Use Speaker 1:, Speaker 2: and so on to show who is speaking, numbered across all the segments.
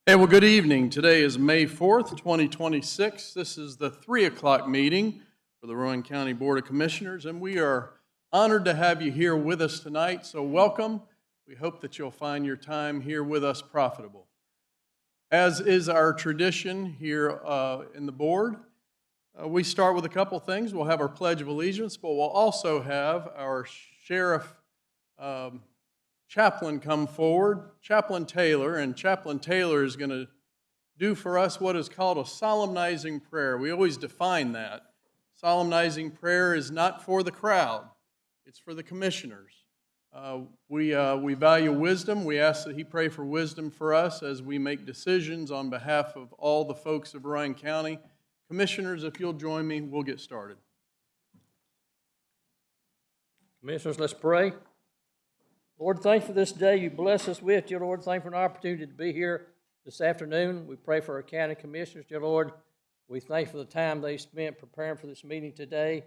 Speaker 1: Hey, well, good evening. Today is May 4th, 2026. This is the 3 o'clock meeting for the Rowan County Board of Commissioners, and we are honored to have you here with us tonight, so welcome. We hope that you'll find your time here with us profitable. As is our tradition here in the board, we start with a couple things. We'll have our Pledge of Allegiance, but we'll also have our Sheriff Chaplain come forward, Chaplain Taylor, and Chaplain Taylor is going to do for us what is called a solemnizing prayer. We always define that. Solemnizing prayer is not for the crowd, it's for the commissioners. We value wisdom. We ask that he pray for wisdom for us as we make decisions on behalf of all the folks of Rowan County. Commissioners, if you'll join me, we'll get started.
Speaker 2: Commissioners, let's pray. Lord, thank you for this day you bless us with. Dear Lord, thank you for an opportunity to be here this afternoon. We pray for our county commissioners, dear Lord. We thank you for the time they spent preparing for this meeting today.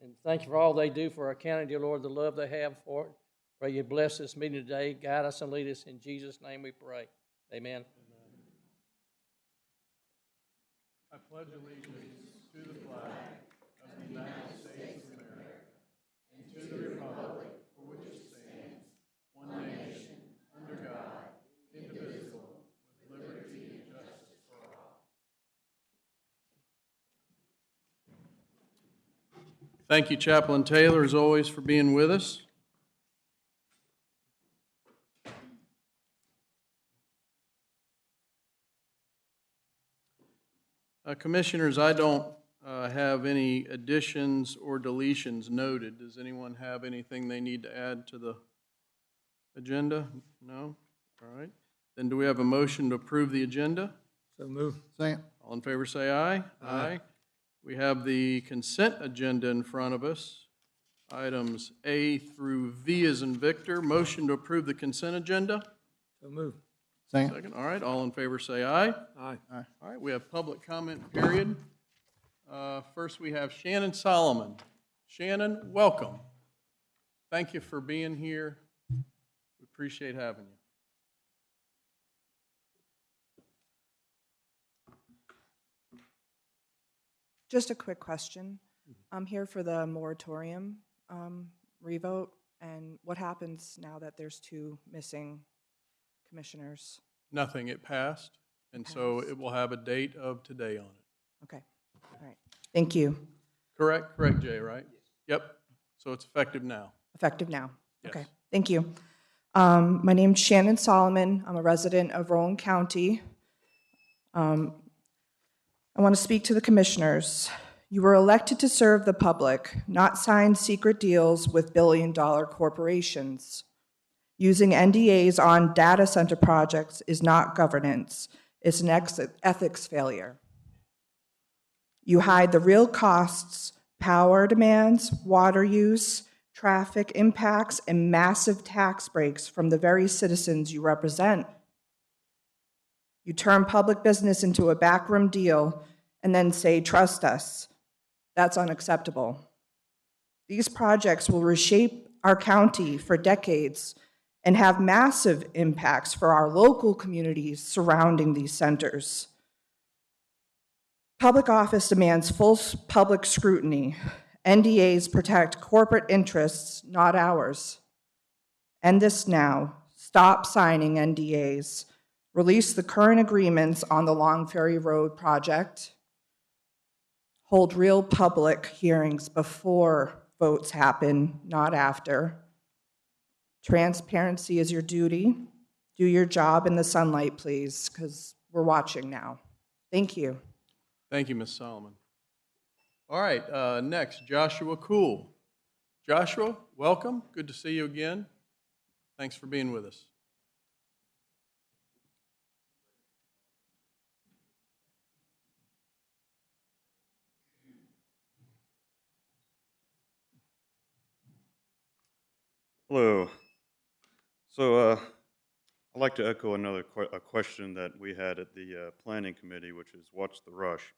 Speaker 2: And thank you for all they do for our county, dear Lord, the love they have for it. Pray you bless this meeting today. Guide us and lead us. In Jesus' name we pray. Amen.
Speaker 1: I pledge allegiance to the flag of the United States of America and to the republic for which it stands, one nation, under God, indivisible, with liberty and justice for all. Thank you, Chaplain Taylor, as always, for being with us. Commissioners, I don't have any additions or deletions noted. Does anyone have anything they need to add to the agenda? No? All right. Then do we have a motion to approve the agenda?
Speaker 2: So move.
Speaker 3: Second.
Speaker 1: All in favor say aye. Aye. We have the consent agenda in front of us. Items A through V as in Victor. Motion to approve the consent agenda?
Speaker 2: So move.
Speaker 1: Second. All right. All in favor say aye.
Speaker 2: Aye.
Speaker 1: All right. We have public comment period. First we have Shannon Solomon. Shannon, welcome. Thank you for being here. We appreciate having you.
Speaker 4: Just a quick question. I'm here for the moratorium revote, and what happens now that there's two missing commissioners?
Speaker 1: Nothing. It passed, and so it will have a date of today on it.
Speaker 4: Okay, all right. Thank you.
Speaker 1: Correct, Jay, right? Yep. So it's effective now.
Speaker 4: Effective now.
Speaker 1: Yes.
Speaker 4: Okay, thank you. My name's Shannon Solomon. I'm a resident of Rowan County. I want to speak to the commissioners. You were elected to serve the public, not sign secret deals with billion-dollar corporations. Using NDAs on data center projects is not governance. It's an ethics failure. You hide the real costs, power demands, water use, traffic impacts, and massive tax breaks from the very citizens you represent. You turn public business into a backroom deal and then say, trust us. That's unacceptable. These projects will reshape our county for decades and have massive impacts for our local communities surrounding these centers. Public office demands full public scrutiny. NDAs protect corporate interests, not ours. End this now. Stop signing NDAs. Release the current agreements on the Long Ferry Road project. Hold real public hearings before votes happen, not after. Transparency is your duty. Do your job in the sunlight, please, because we're watching now. Thank you.
Speaker 1: Thank you, Ms. Solomon. All right, next, Joshua Cool. Joshua, welcome. Good to see you again. Thanks for being with us.
Speaker 5: Hello. So I'd like to echo another question that we had at the Planning Committee, which is what's the rush?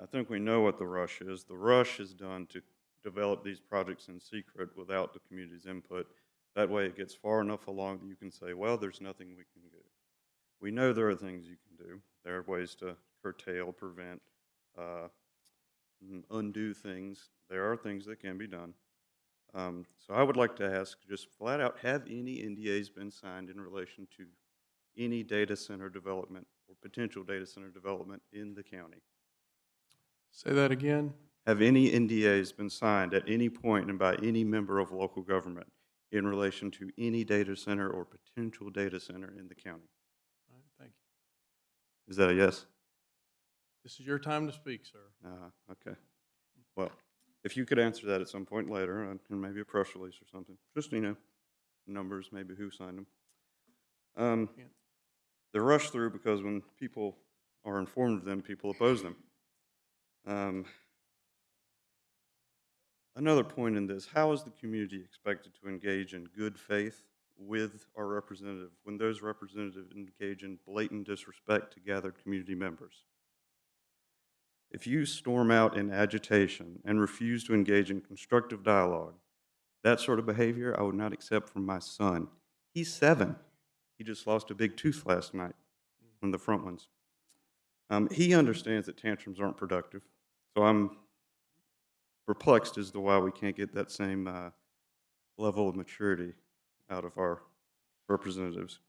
Speaker 5: I think we know what the rush is. The rush is done to develop these projects in secret without the community's input. That way it gets far enough along that you can say, well, there's nothing we can do. We know there are things you can do. There are ways to curtail, prevent, undo things. There are things that can be done. So I would like to ask, just flat out, have any NDAs been signed in relation to any data center development or potential data center development in the county?
Speaker 1: Say that again.
Speaker 5: Have any NDAs been signed at any point and by any member of local government in relation to any data center or potential data center in the county?
Speaker 1: All right, thank you.
Speaker 5: Is that a yes?
Speaker 1: This is your time to speak, sir.
Speaker 5: Okay. Well, if you could answer that at some point later, and maybe a press release or something, just, numbers, maybe who signed them. They're rushed through because when people are informed of them, people oppose them. Another point in this, how is the community expected to engage in good faith with our representative when those representatives engage in blatant disrespect to gathered community members? If you storm out in agitation and refuse to engage in constructive dialogue, that sort of behavior I would not accept from my son. He's 7. He just lost a big tooth last night, one of the front ones. He understands that tantrums aren't productive, so I'm perplexed as to why we can't get that same level of maturity out of our representatives.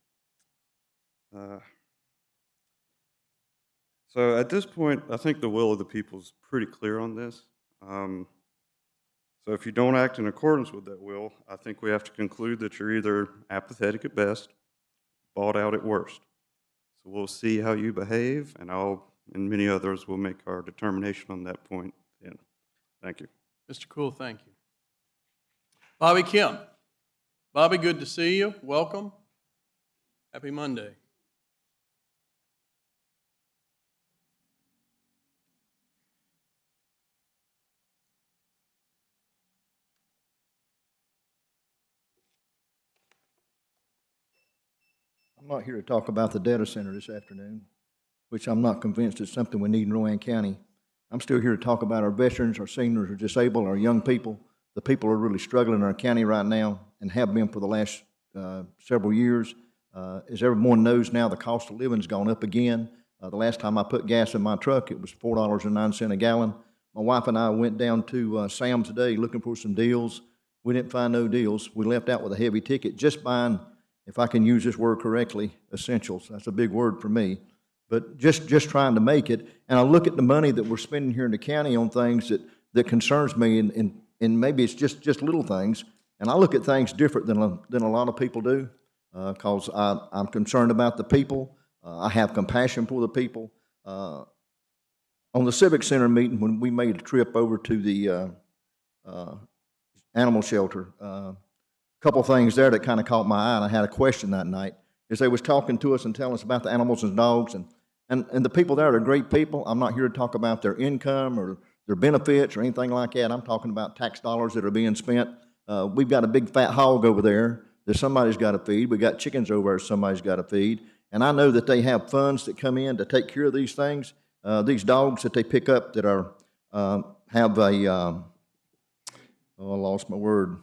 Speaker 5: So at this point, I think the will of the people is pretty clear on this. So if you don't act in accordance with that will, I think we have to conclude that you're either apathetic at best, bought out at worst. So we'll see how you behave, and and many others will make our determination on that point then. Thank you.
Speaker 1: Mr. Cool, thank you. Bobby Kim. Bobby, good to see you. Welcome. Happy Monday.
Speaker 3: I'm not here to talk about the data center this afternoon, which I'm not convinced is something we need in Rowan County. I'm still here to talk about our veterans, our seniors, our disabled, our young people. The people are really struggling in our county right now and have been for the last several years. As everyone knows now, the cost of living's gone up again. The last time I put gas in my truck, it was $4.09 a gallon. My wife and I went down to Sam's today looking for some deals. We didn't find no deals. We left out with a heavy ticket, just buying, if I can use this word correctly, essentials. That's a big word for me. But just trying to make it. And I look at the money that we're spending here in the county on things that concerns me, and maybe it's just little things. And I look at things different than a lot of people do, because I'm concerned about the people. I have compassion for the people. On the Civic Center meeting, when we made a trip over to the animal shelter, a couple things there that kind of caught my eye, and I had a question that night, is they was talking to us and telling us about the animals and dogs, and the people there are great people. I'm not here to talk about their income or their benefits or anything like that. I'm talking about tax dollars that are being spent. We've got a big fat hog over there that somebody's got to feed. We've got chickens over there somebody's got to feed. And I know that they have funds that come in to take care of these things. These dogs that they pick up that are have a, I lost my word,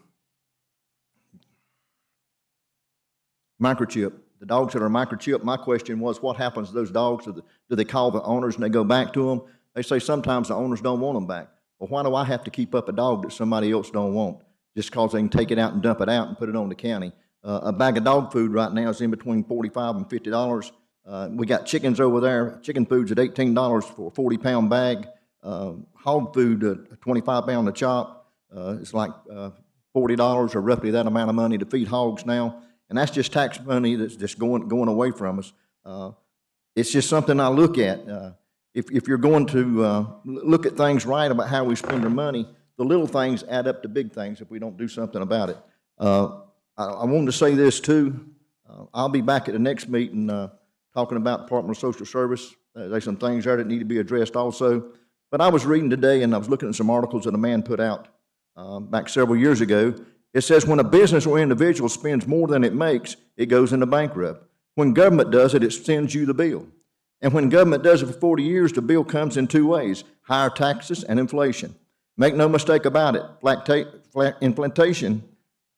Speaker 3: microchip. The dogs that are microchipped, my question was, what happens to those dogs? Do they call the owners and they go back to them? They say sometimes the owners don't want them back. Well, why do I have to keep up a dog that somebody else don't want? Just because they can take it out and dump it out and put it on the county. A bag of dog food right now is in between $45 and $50. We got chickens over there. Chicken food's at $18 for a 40-pound bag. Hog food, a 25-pound a chop. It's like $40 or roughly that amount of money to feed hogs now. And that's just tax money that's just going away from us. It's just something I look at. If you're going to look at things right about how we spend our money, the little things add up to big things if we don't do something about it. I wanted to say this too. I'll be back at the next meeting talking about Department of Social Service. There's some things there that need to be addressed also. But I was reading today and I was looking at some articles that a man put out back several years ago. It says when a business or individual spends more than it makes, it goes into bankrupt. When government does it, it sends you the bill. And when government does it for 40 years, the bill comes in two ways, higher taxes and inflation. Make no mistake about it, inflation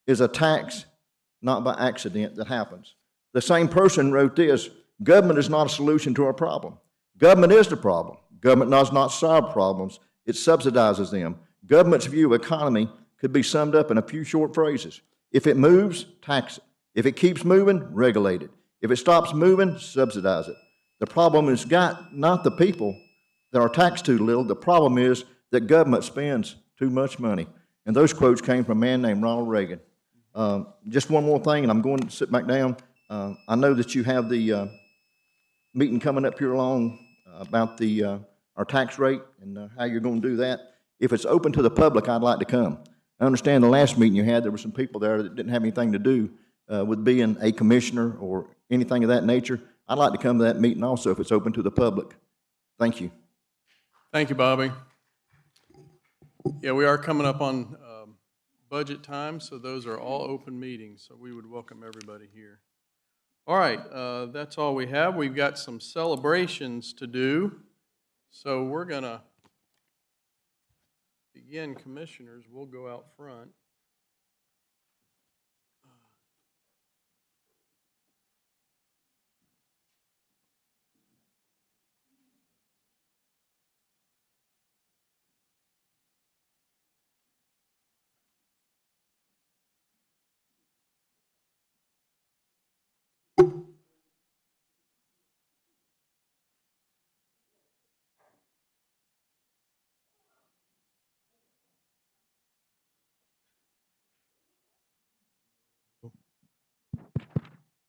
Speaker 3: is a tax, not by accident, that happens. The same person wrote this, Government is not a solution to our problem. Government is the problem. Government does not solve problems. It subsidizes them. Government's view of economy could be summed up in a few short phrases. If it moves, tax it. If it keeps moving, regulate it. If it stops moving, subsidize it. The problem is not the people that are taxed too little. The problem is that government spends too much money. And those quotes came from a man named Ronald Reagan. Just one more thing, and I'm going to sit back down. I know that you have the meeting coming up here along about our tax rate and how you're going to do that. If it's open to the public, I'd like to come. I understand the last meeting you had, there were some people there that didn't have anything to do with being a commissioner or anything of that nature. I'd like to come to that meeting also if it's open to the public. Thank you.
Speaker 1: Thank you, Bobby. Yeah, we are coming up on budget time, so those are all open meetings, so we would welcome everybody here. All right, that's all we have. We've got some celebrations to do, so we're going to begin. Commissioners, we'll go out front.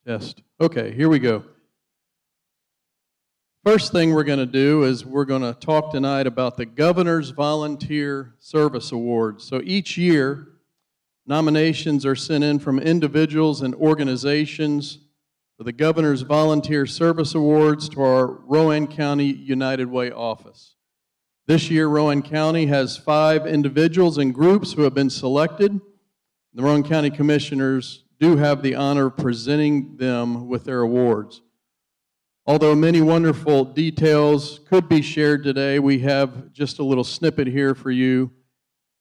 Speaker 1: Test. Okay, here we go. First thing we're going to do is we're going to talk tonight about the Governor's Volunteer Service Awards. So each year, nominations are sent in from individuals and organizations for the Governor's Volunteer Service Awards to our Rowan County United Way office. This year, Rowan County has 5 individuals and groups who have been selected. The Rowan County Commissioners do have the honor of presenting them with their awards. Although many wonderful details could be shared today, we have just a little snippet here for you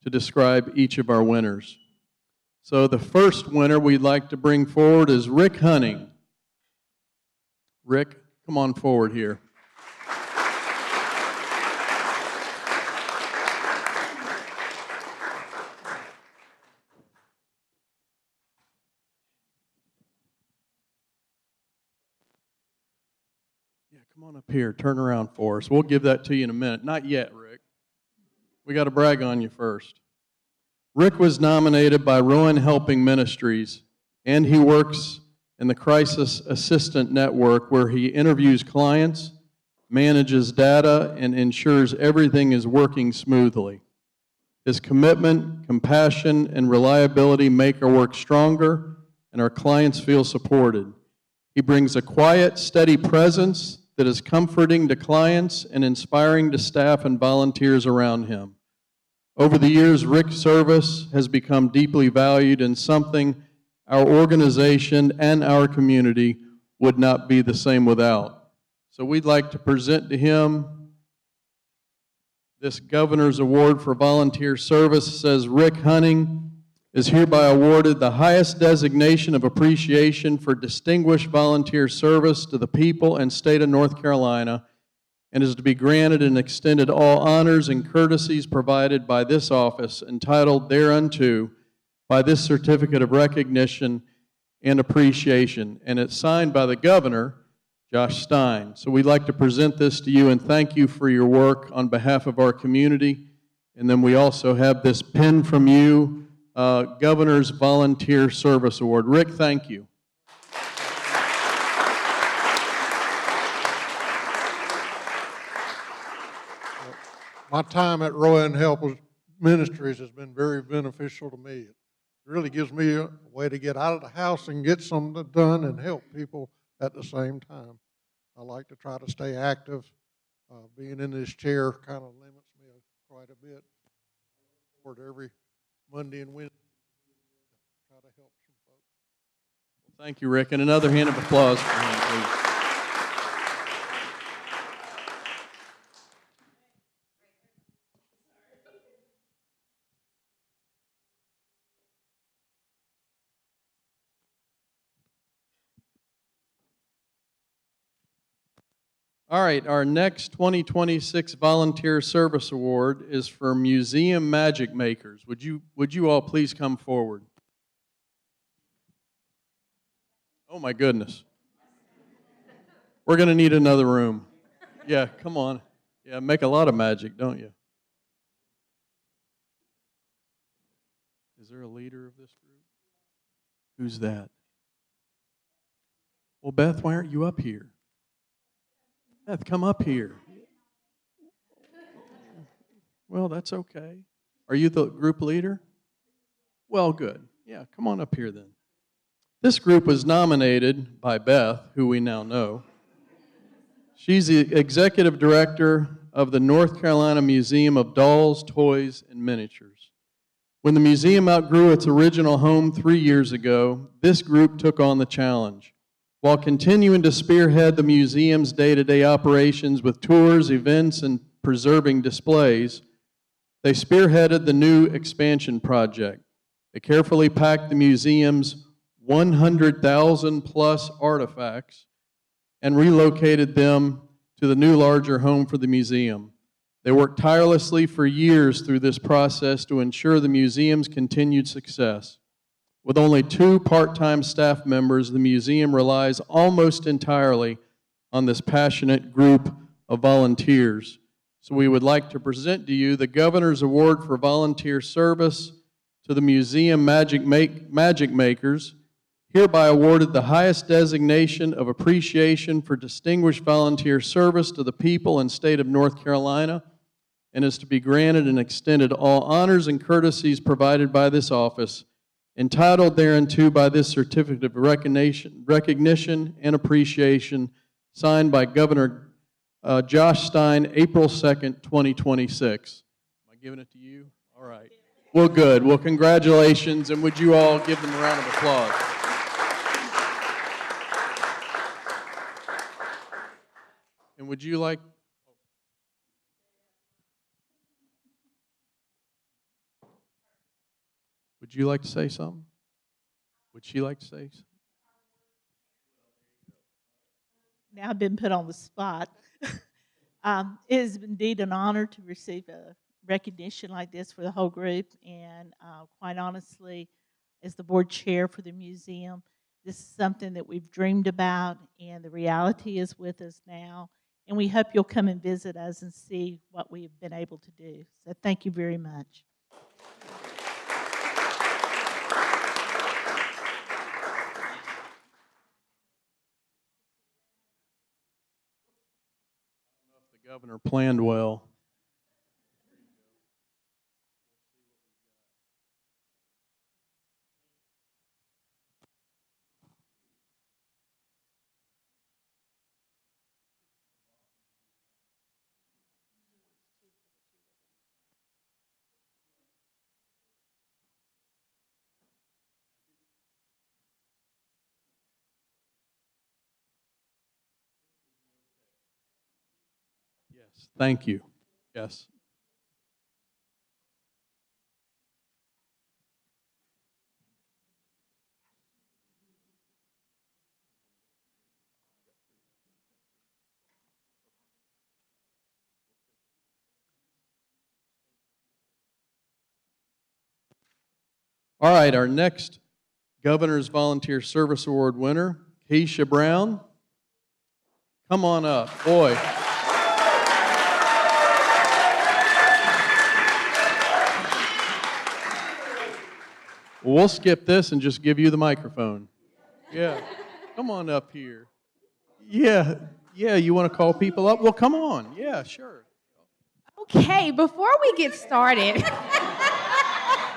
Speaker 1: to describe each of our winners. So the first winner we'd like to bring forward is Rick Hunting. Rick, come on forward here. Come on up here, turn around for us. We'll give that to you in a minute. Not yet, Rick. We got to brag on you first. Rick was nominated by Rowan Helping Ministries, and he works in the Crisis Assistant Network where he interviews clients, manages data, and ensures everything is working smoothly. His commitment, compassion, and reliability make our work stronger, and our clients feel supported. He brings a quiet, steady presence that is comforting to clients and inspiring to staff and volunteers around him. Over the years, Rick's service has become deeply valued and something our organization and our community would not be the same without. So we'd like to present to him this Governor's Award for Volunteer Service. It says Rick Hunting is hereby awarded the highest designation of appreciation for distinguished volunteer service to the people and state of North Carolina, and is to be granted and extended all honors and courtesies provided by this office, entitled thereunto by this certificate of recognition and appreciation. And it's signed by the Governor, Josh Stein. So we'd like to present this to you and thank you for your work on behalf of our community. And then we also have this pin from you, Governor's Volunteer Service Award. Rick, thank you.
Speaker 6: My time at Rowan Helpers Ministries has been very beneficial to me. It really gives me a way to get out of the house and get something done and help people at the same time. I like to try to stay active. Being in this chair kind of limits me quite a bit. Toward every Monday and Wednesday, try to help some folks.
Speaker 1: Thank you, Rick. And another hand of applause for him, please. All right, our next 2026 Volunteer Service Award is for Museum Magic Makers. Would you all please come forward? Oh my goodness. We're going to need another room. Yeah, come on. Yeah, make a lot of magic, don't you? Is there a leader of this group? Who's that? Well, Beth, why aren't you up here? Beth, come up here. Well, that's okay. Are you the group leader? Well, good. Yeah, come on up here then. This group was nominated by Beth, who we now know. She's the executive director of the North Carolina Museum of Dolls, Toys, and Miniatures. When the museum outgrew its original home 3 years ago, this group took on the challenge. While continuing to spearhead the museum's day-to-day operations with tours, events, and preserving displays, they spearheaded the new expansion project. They carefully packed the museum's 100,000-plus artifacts and relocated them to the new, larger home for the museum. They worked tirelessly for years through this process to ensure the museum's continued success. With only 2 part-time staff members, the museum relies almost entirely on this passionate group of volunteers. So we would like to present to you the Governor's Award for Volunteer Service to the Museum Magic Makers, hereby awarded the highest designation of appreciation for distinguished volunteer service to the people and state of North Carolina, and is to be granted and extended all honors and courtesies provided by this office, entitled thereunto by this certificate of recognition and appreciation, signed by Governor Josh Stein, April 2nd, 2026. Am I giving it to you? All right. Well, good. Well, congratulations, and would you all give them a round of applause? And would you like... Would you like to say something? Would she like to say something?
Speaker 7: Now I've been put on the spot. It is indeed an honor to receive a recognition like this for the whole group, and quite honestly, as the board chair for the museum, this is something that we've dreamed about, and the reality is with us now, and we hope you'll come and visit us and see what we've been able to do. So thank you very much.
Speaker 1: The governor planned well. Yes, thank you. Yes. All right, our next Governor's Volunteer Service Award winner, Keisha Brown. Come on up, boy. Well, we'll skip this and just give you the microphone. Yeah, come on up here. Yeah, you want to call people up? Well, come on. Yeah, sure.
Speaker 8: Okay, before we get started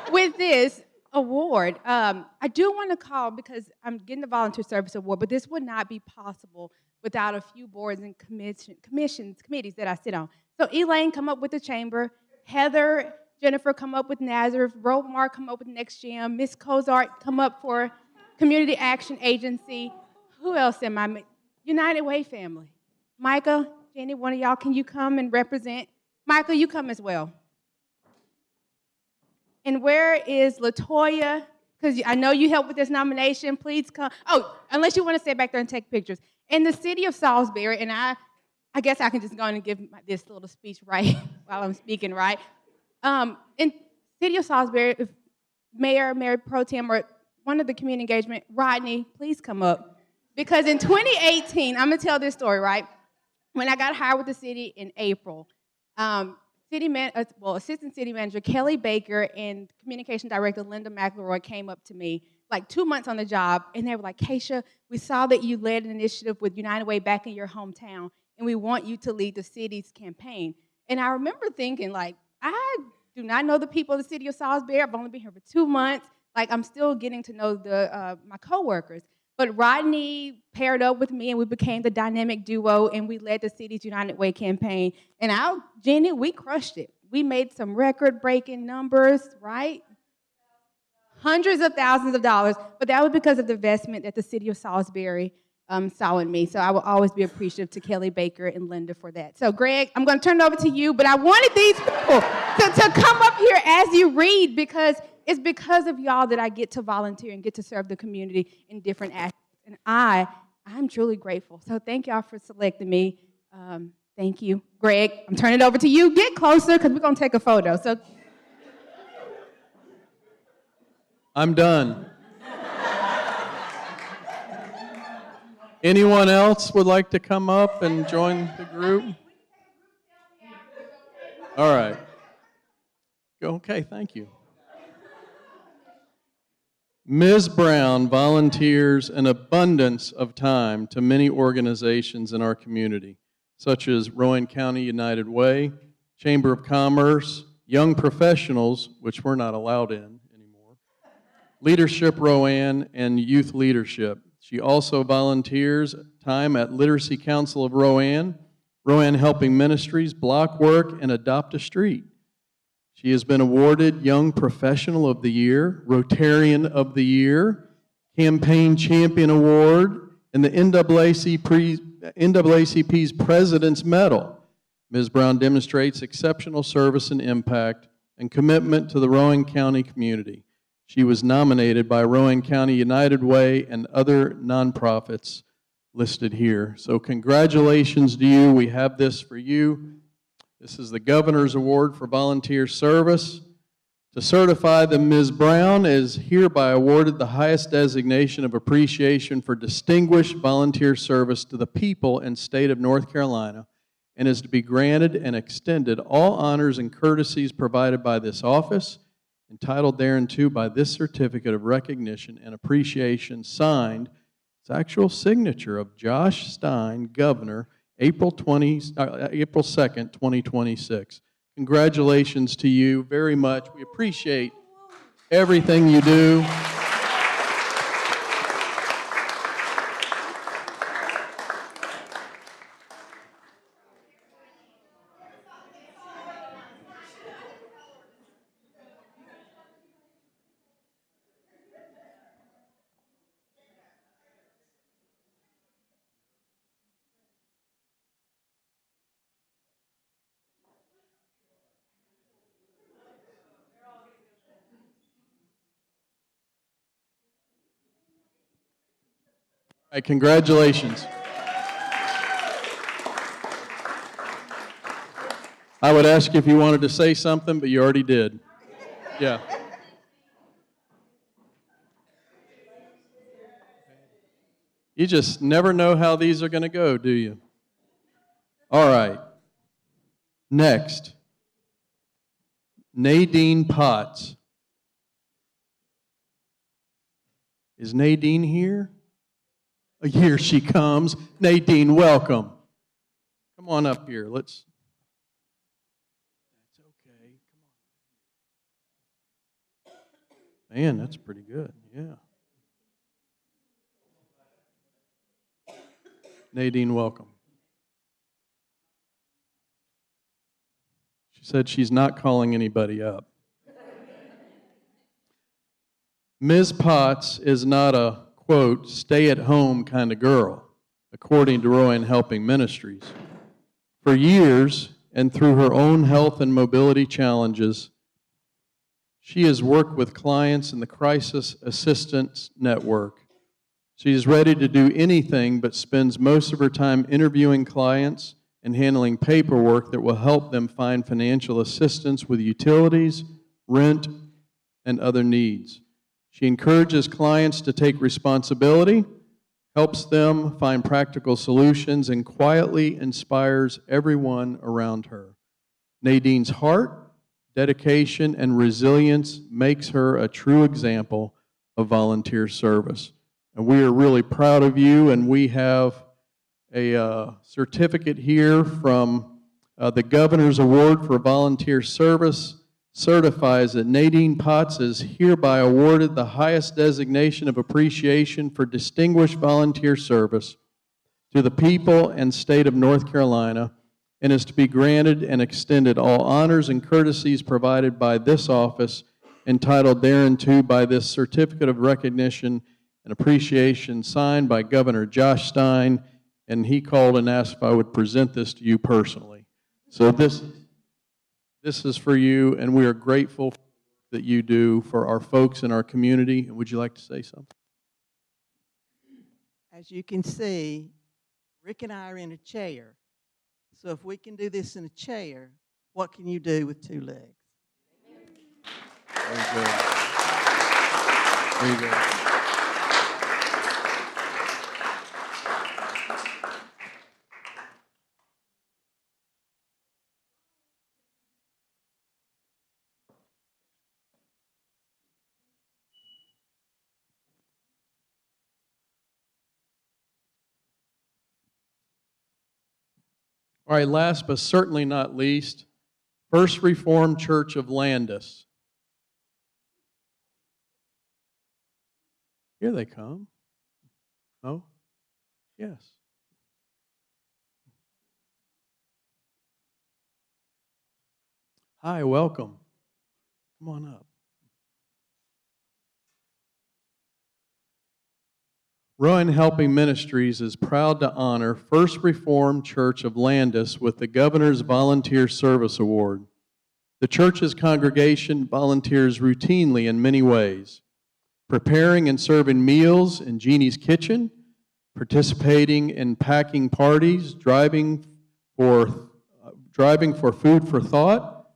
Speaker 8: with this award, I do want to call, because I'm getting the Volunteer Service Award, but this would not be possible without a few boards and committees that I sit on. So Elaine, come up with the chamber. Heather, Jennifer, come up with Nazareth. Romar, come up with Next Gen. Miss Cozart, come up for Community Action Agency. Who else am I? United Way family. Micah, Jenny, one of y'all, can you come and represent? Michael, you come as well. And where is LaToya? Because I know you helped with this nomination. Please come. Oh, unless you want to stay back there and take pictures. In the city of Salisbury, and I I guess I can just go on and give this little speech right while I'm speaking, right? In City of Salisbury, if Mayor Pro Tem, or one of the community engagement, Rodney, please come up. Because in 2018, I'm going to tell this story, right? When I got hired with the city in April, Assistant City Manager Kelly Baker and Communication Director Linda McElroy came up to me like 2 months on the job, and they were like, Keisha, we saw that you led an initiative with United Way back in your hometown, and we want you to lead the city's campaign. And I remember thinking, like, I do not know the people of the city of Salisbury. I've only been here for 2 months. Like, I'm still getting to know my coworkers. But Rodney paired up with me, and we became the dynamic duo, and we led the city's United Way campaign. And Jenny, we crushed it. We made some record-breaking numbers, right? Hundreds of thousands of dollars. But that was because of the investment that the city of Salisbury saw in me. So I will always be appreciative to Kelly Baker and Linda for that. So Greg, I'm going to turn it over to you, but I wanted these people to come up here as you read, because it's because of y'all that I get to volunteer and get to serve the community in different aspects. And I'm truly grateful. So thank y'all for selecting me. Thank you. Greg, I'm turning it over to you. Get closer, because we're going to take a photo. So
Speaker 1: I'm done. Anyone else would like to come up and join the group? All right. Okay, thank you. Ms. Brown volunteers an abundance of time to many organizations in our community, such as Rowan County United Way, Chamber of Commerce, Young Professionals, which we're not allowed in anymore, Leadership Rowan, and Youth Leadership. She also volunteers time at Literacy Council of Rowan, Rowan Helping Ministries, Block Work, and Adopt a Street. She has been awarded Young Professional of the Year, Rotarian of the Year, Campaign Champion Award, and the NAACP's President's Medal. Ms. Brown demonstrates exceptional service and impact and commitment to the Rowan County community. She was nominated by Rowan County United Way and other nonprofits listed here. So congratulations to you. We have this for you. This is the Governor's Award for Volunteer Service. To certify that Ms. Brown is hereby awarded the highest designation of appreciation for distinguished volunteer service to the people and state of North Carolina, and is to be granted and extended all honors and courtesies provided by this office, entitled thereunto by this certificate of recognition and appreciation, signed, its actual signature of Josh Stein, Governor, April 2nd, 2026. Congratulations to you very much. We appreciate everything you do. All right, congratulations. I would ask if you wanted to say something, but you already did. Yeah. You just never know how these are going to go, do you? All right. Next, Nadine Potts. Is Nadine here? Here she comes. Nadine, welcome. Come on up here. That's okay. Come on. Man, that's pretty good. Yeah. Nadine, welcome. She said she's not calling anybody up. Ms. Potts is not a, quote, stay-at-home kind of girl, according to Rowan Helping Ministries. For years, and through her own health and mobility challenges, she has worked with clients in the Crisis Assistance Network. She is ready to do anything but spends most of her time interviewing clients and handling paperwork that will help them find financial assistance with utilities, rent, and other needs. She encourages clients to take responsibility, helps them find practical solutions, and quietly inspires everyone around her. Nadine's heart, dedication, and resilience makes her a true example of volunteer service. And we are really proud of you, and we have a certificate here from the Governor's Award for Volunteer Service. Certifies that Nadine Potts is hereby awarded the highest designation of appreciation for distinguished volunteer service to the people and state of North Carolina, and is to be granted and extended all honors and courtesies provided by this office, entitled thereunto by this certificate of recognition and appreciation signed by Governor Josh Stein, and he called and asked if I would present this to you personally. So this is for you, and we are grateful that you do for our folks in our community. And would you like to say something?
Speaker 9: As you can see, Rick and I are in a chair. So if we can do this in a chair, what can you do with two legs?
Speaker 1: Very good. Very good. All right, last but certainly not least, First Reformed Church of Landis. Here they come. Oh, yes. Hi, welcome. Come on up. Rowan Helping Ministries is proud to honor First Reformed Church of Landis with the Governor's Volunteer Service Award. The church's congregation volunteers routinely in many ways, preparing and serving meals in Jeannie's kitchen, participating in packing parties, driving for food for thought,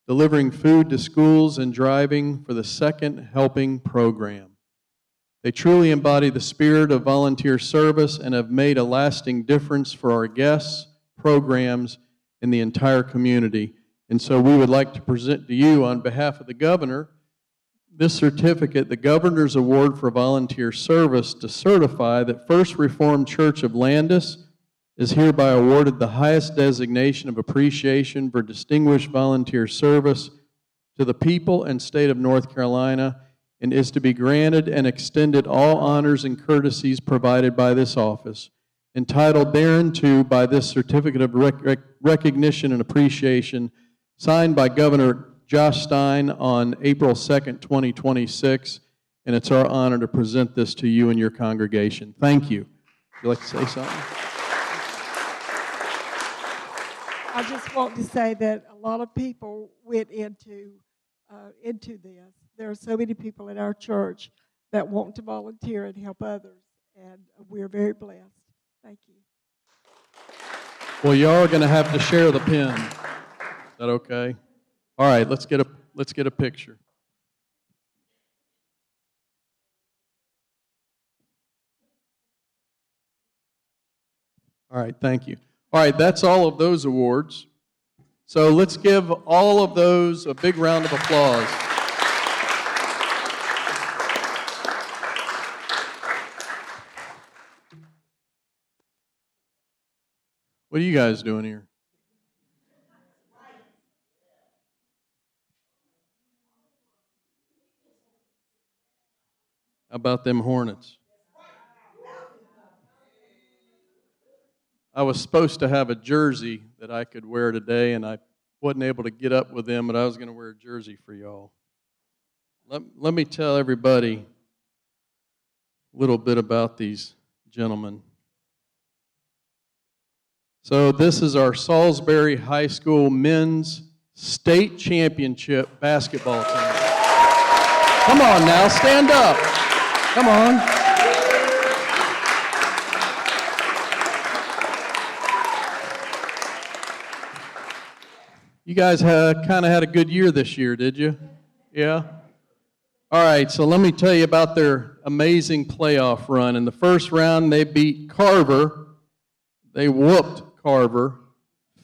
Speaker 1: delivering food to schools, and driving for the Second Helping program. They truly embody the spirit of volunteer service and have made a lasting difference for our guests, programs, and the entire community. And so we would like to present to you, on behalf of the Governor, this certificate, the Governor's Award for Volunteer Service, to certify that First Reformed Church of Landis is hereby awarded the highest designation of appreciation for distinguished volunteer service to the people and state of North Carolina, and is to be granted and extended all honors and courtesies provided by this office, entitled thereunto by this certificate of recognition and appreciation, signed by Governor Josh Stein on April 2nd, 2026, and it's our honor to present this to you and your congregation. Thank you. Would you like to say something?
Speaker 10: I just want to say that a lot of people went into this. There are so many people in our church that want to volunteer and help others, and we're very blessed. Thank you.
Speaker 1: Well, y'all are going to have to share the pen. Is that okay? All right, let's get a picture. All right, thank you. All right, that's all of those awards. So let's give all of those a big round of applause. What are you guys doing here? How about them Hornets? I was supposed to have a jersey that I could wear today, and I wasn't able to get up with them, but I was going to wear a jersey for y'all. Let me tell everybody a little bit about these gentlemen. So this is our Salisbury High School men's state championship basketball team. Come on now, stand up. Come on. You guys kind of had a good year this year, did you? Yeah? All right, so let me tell you about their amazing playoff run. In the first round, they beat Carver. They whooped Carver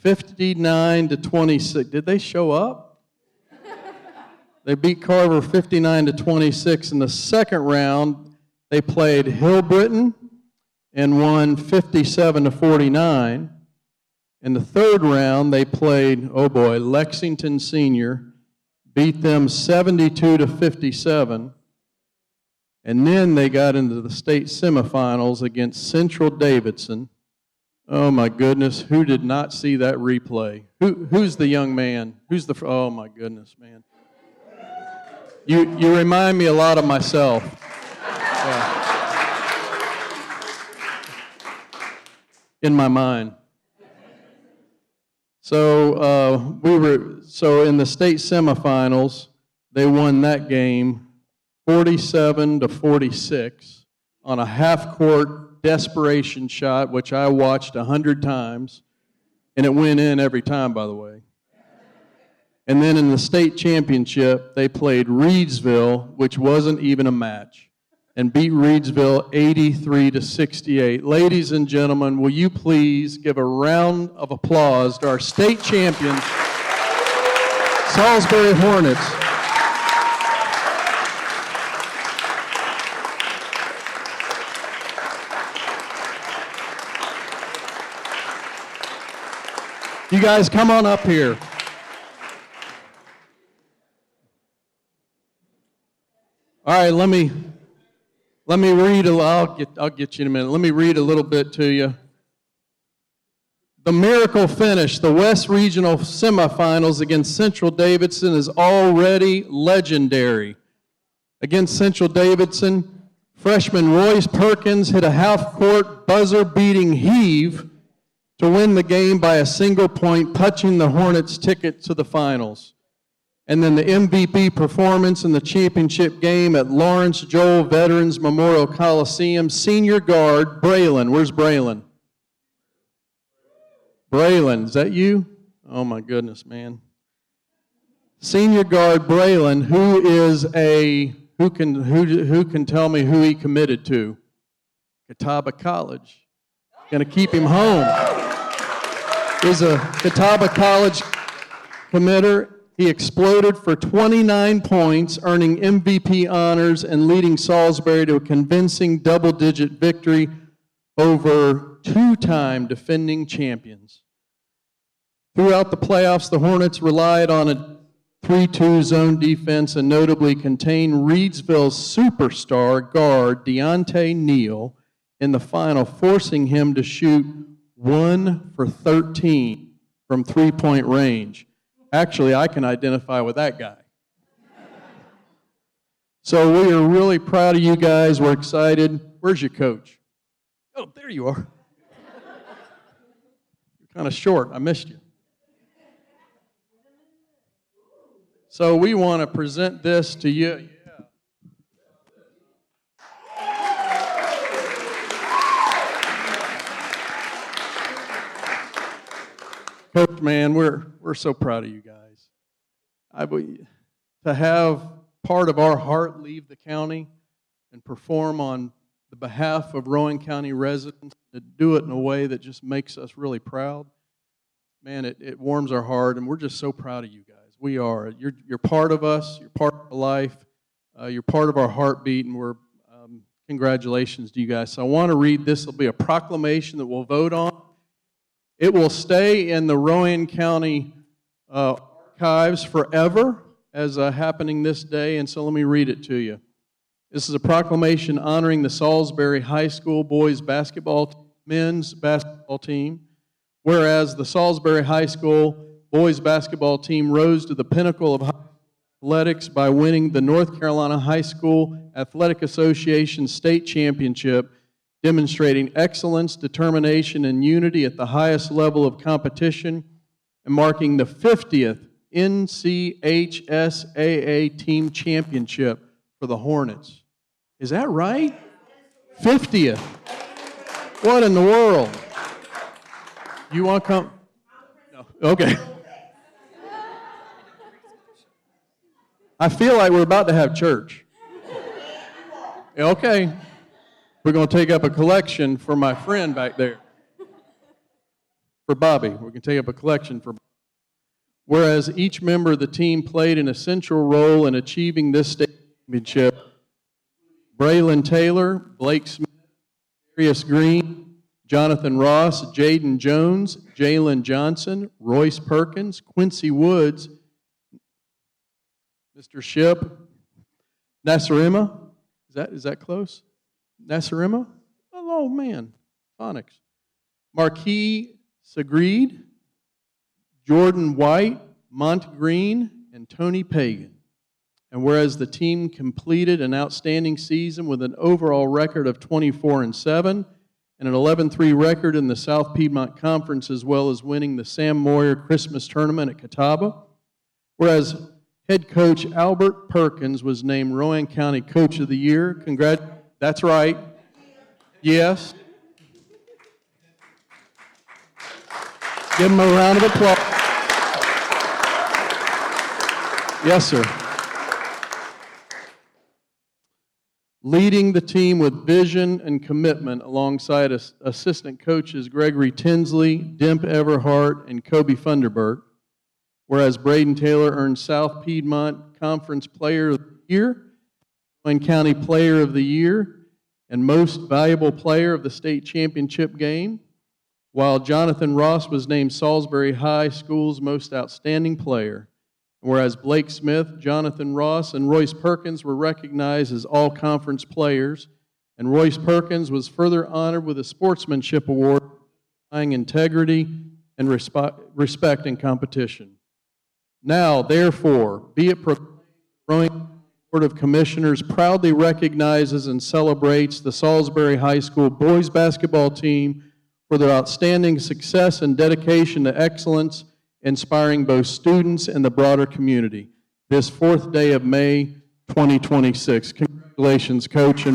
Speaker 1: 59-26. Did they show up? They beat Carver 59-26. In the second round, they played Hill Britain and won 57-49. In the third round, they played, oh boy, Lexington Senior, beat them 72-57. And then they got into the state semifinals against Central Davidson. Oh my goodness, who did not see that replay? Who's the young man? Oh my goodness, man. You remind me a lot of myself. Yeah. In my mind. So in the state semifinals, they won that game 47-46 on a half-court desperation shot, which I watched 100 times, and it went in every time, by the way. And then in the state championship, they played Reedsville, which wasn't even a match, and beat Reedsville 83-68. Ladies and gentlemen, will you please give a round of applause to our state champions, Salisbury Hornets. You guys come on up here. All right, let me read. I'll get you in a minute. Let me read a little bit to you. The miracle finish, the West Regional semifinals against Central Davidson, is already legendary. Against Central Davidson, freshman Royce Perkins hit a half-court buzzer-beating heave to win the game by a single point, punching the Hornets' ticket to the finals. And then the MVP performance in the championship game at Lawrence Joel Veterans Memorial Coliseum, senior guard Braylon. Where's Braylon? Braylon, is that you? Oh my goodness, man. Senior guard Braylon, who can tell me who he committed to? Catawba College. Going to keep him home. He's a Catawba College committer. He exploded for 29 points, earning MVP honors and leading Salisbury to a convincing double-digit victory over two-time defending champions. Throughout the playoffs, the Hornets relied on a 3-2 zone defense and notably contained Reedsville's superstar guard Deontay Neal in the final, forcing him to shoot 1 for 13 from three-point range. Actually, I can identify with that guy. So we are really proud of you guys. We're excited. Where's your coach? Oh, there you are. You're kind of short. I missed you. So we want to present this to you. Coach, man, we're so proud of you guys. To have part of our heart leave the county and perform on the behalf of Rowan County residents, to do it in a way that just makes us really proud, man, it warms our heart, and we're just so proud of you guys. We are. You're part of us. You're part of our life. You're part of our heartbeat, and we're congratulations to you guys. So I want to read this. It'll be a proclamation that we'll vote on. It will stay in the Rowan County archives forever as happening this day, and so let me read it to you. This is a proclamation honoring the Salisbury High School boys men's basketball team, whereas the Salisbury High School boys basketball team rose to the pinnacle of athletics by winning the North Carolina High School Athletic Association State Championship, demonstrating excellence, determination, and unity at the highest level of competition, and marking the 50th NCHSAA Team Championship for the Hornets. Is that right? 50th. What in the world? You want to come? No. Okay. I feel like we're about to have church. Okay. We're going to take up a collection for my friend back there. For Bobby. We're going to take up a collection for Bobby. Whereas each member of the team played an essential role in achieving this state championship, Braylon Taylor, Blake Smith, Darius Green, Jonathan Ross, Jaden Jones, Jalen Johnson, Royce Perkins, Quincy Woods, Mr. Ship, Nasarima, is that close? Nasarima? Oh, man, phonics. Marquis Sagreed, Jordan White, Mont Green, and Tony Pagan. And whereas the team completed an outstanding season with an overall record of 24-7 and an 11-3 record in the South Piedmont Conference, as well as winning the Sam Moyer Christmas Tournament at Catawba, whereas head coach Albert Perkins was named Rowan County Coach of the Year. That's right. Yes. Give him a round of applause. Yes, sir. Leading the team with vision and commitment alongside assistant coaches Gregory Tinsley, Dimp Everhart, and Kobe Funderburg, whereas Braden Taylor earned South Piedmont Conference Player of the Year, Wayne County Player of the Year, and Most Valuable Player of the State Championship game, while Jonathan Ross was named Salisbury High School's Most Outstanding Player. Whereas Blake Smith, Jonathan Ross, and Royce Perkins were recognized as all-conference players, and Royce Perkins was further honored with a sportsmanship award, demonstrating integrity and respect in competition. Now, therefore, be it proclaimed, the Rowan Board of Commissioners proudly recognizes and celebrates the Salisbury High School boys basketball team for their outstanding success and dedication to excellence, inspiring both students and the broader community. This 4th day of May, 2026. Congratulations, Coach.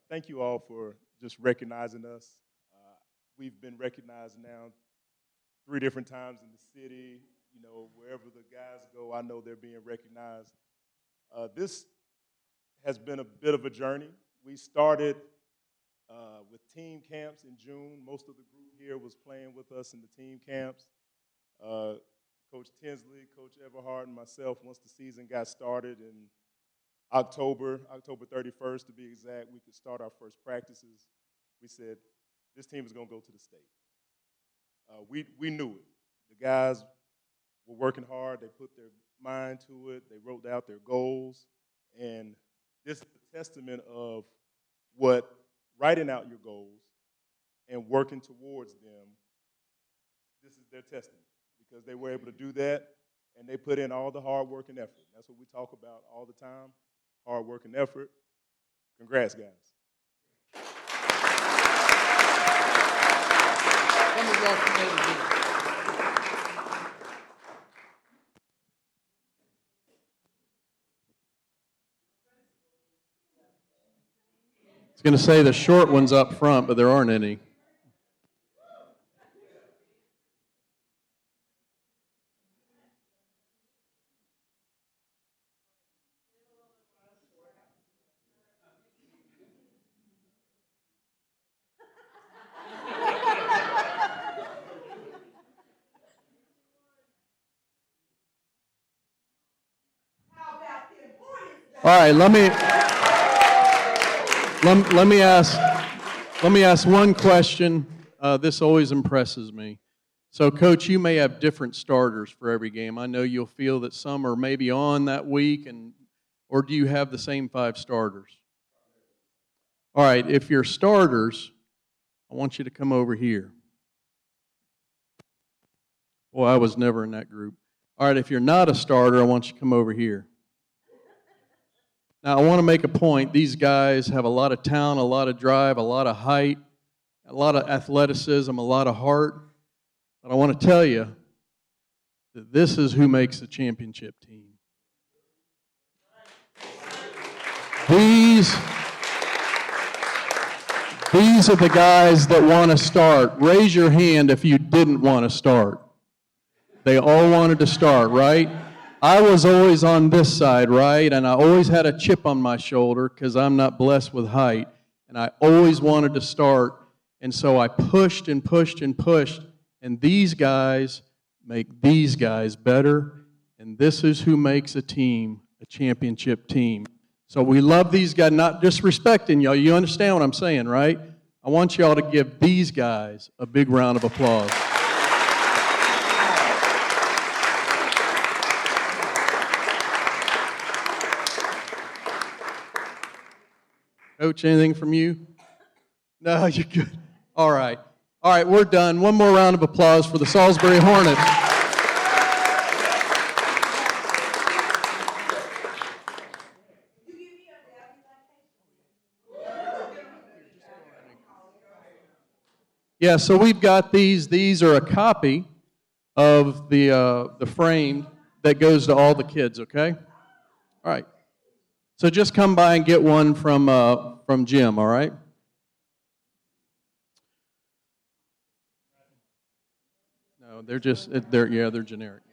Speaker 11: Thank you all for just recognizing us. We've been recognized now 3 different times in the city. You know, wherever the guys go, I know they're being recognized. This has been a bit of a journey. We started with team camps in June. Most of the group here was playing with us in the team camps. Coach Tinsley, Coach Everhart, and myself, once the season got started in October 31st to be exact, we could start our first practices. We said, this team is going to go to the state. We knew it. The guys were working hard. They put their mind to it. They wrote out their goals. And this is a testament of what writing out your goals and working towards them, this is their testament, because they were able to do that, and they put in all the hard work and effort. That's what we talk about all the time, hard work and effort. Congrats, guys.
Speaker 1: I was going to say the short ones up front, but there aren't any. All right, let me ask one question. This always impresses me. So, Coach, you may have different starters for every game. I know you'll feel that some are maybe on that week, or do you have the same 5 starters? All right, if you're starters, I want you to come over here. Boy, I was never in that group. All right, if you're not a starter, I want you to come over here. Now, I want to make a point. These guys have a lot of talent, a lot of drive, a lot of height, a lot of athleticism, a lot of heart. But I want to tell you that this is who makes the championship team. These are the guys that want to start. Raise your hand if you didn't want to start. They all wanted to start, right? I was always on this side, right? And I always had a chip on my shoulder because I'm not blessed with height. And I always wanted to start. And so I pushed and pushed and pushed. And these guys make these guys better. And this is who makes a team, a championship team. So we love these guys, not disrespecting y'all. You understand what I'm saying, right? I want y'all to give these guys a big round of applause. Coach, anything from you? No, you're good. All right. All right, we're done. One more round of applause for the Salisbury Hornets. Yeah, so we've got these. These are a copy of the frame that goes to all the kids, okay? All right. So just come by and get one from Jim, all right? No, they're just, they're generic.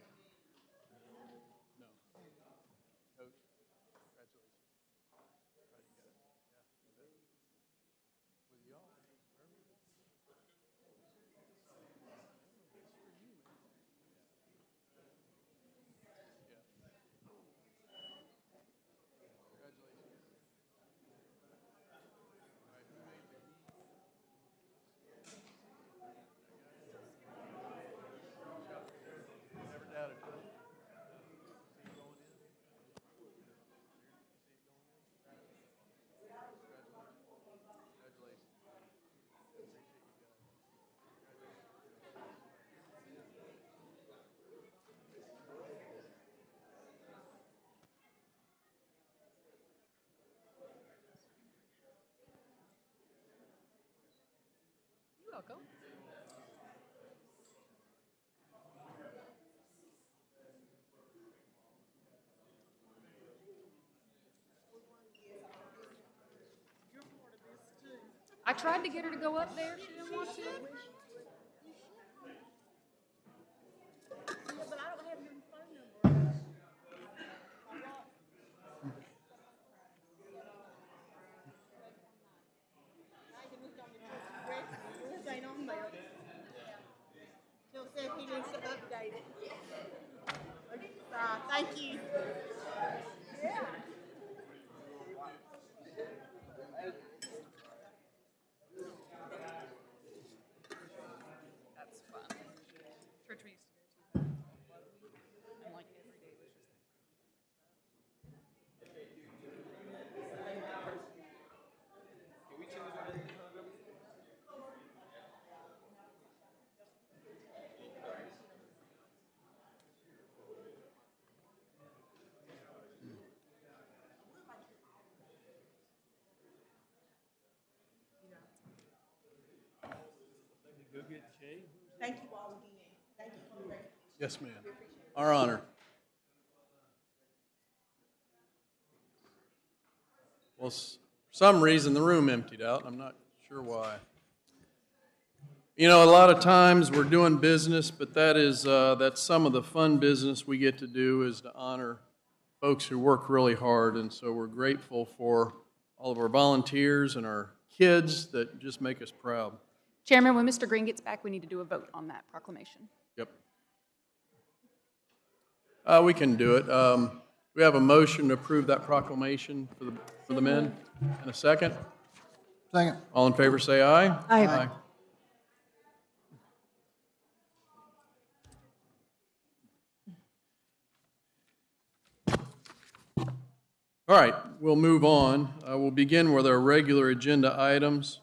Speaker 12: I tried to get her to go up there. She didn't want to. But I don't have your phone number. Yours ain't on there. He'll say if he needs to update it. Thank you. Yeah. That's fun. Church we used to go to. And like every day was just.
Speaker 4: Thank you all again. Thank you for the recognition.
Speaker 1: Yes, ma'am. Our honor. Well, for some reason, the room emptied out. I'm not sure why. You know, a lot of times we're doing business, but that's some of the fun business we get to do is to honor folks who work really hard. And so we're grateful for all of our volunteers and our kids that just make us proud.
Speaker 12: Chairman, when Mr. Green gets back, we need to do a vote on that proclamation.
Speaker 1: Yep. We can do it. We have a motion to approve that proclamation for the men. And a second?
Speaker 3: Second.
Speaker 1: All in favor say aye.
Speaker 4: Aye.
Speaker 1: All right, we'll move on. We'll begin with our regular agenda items.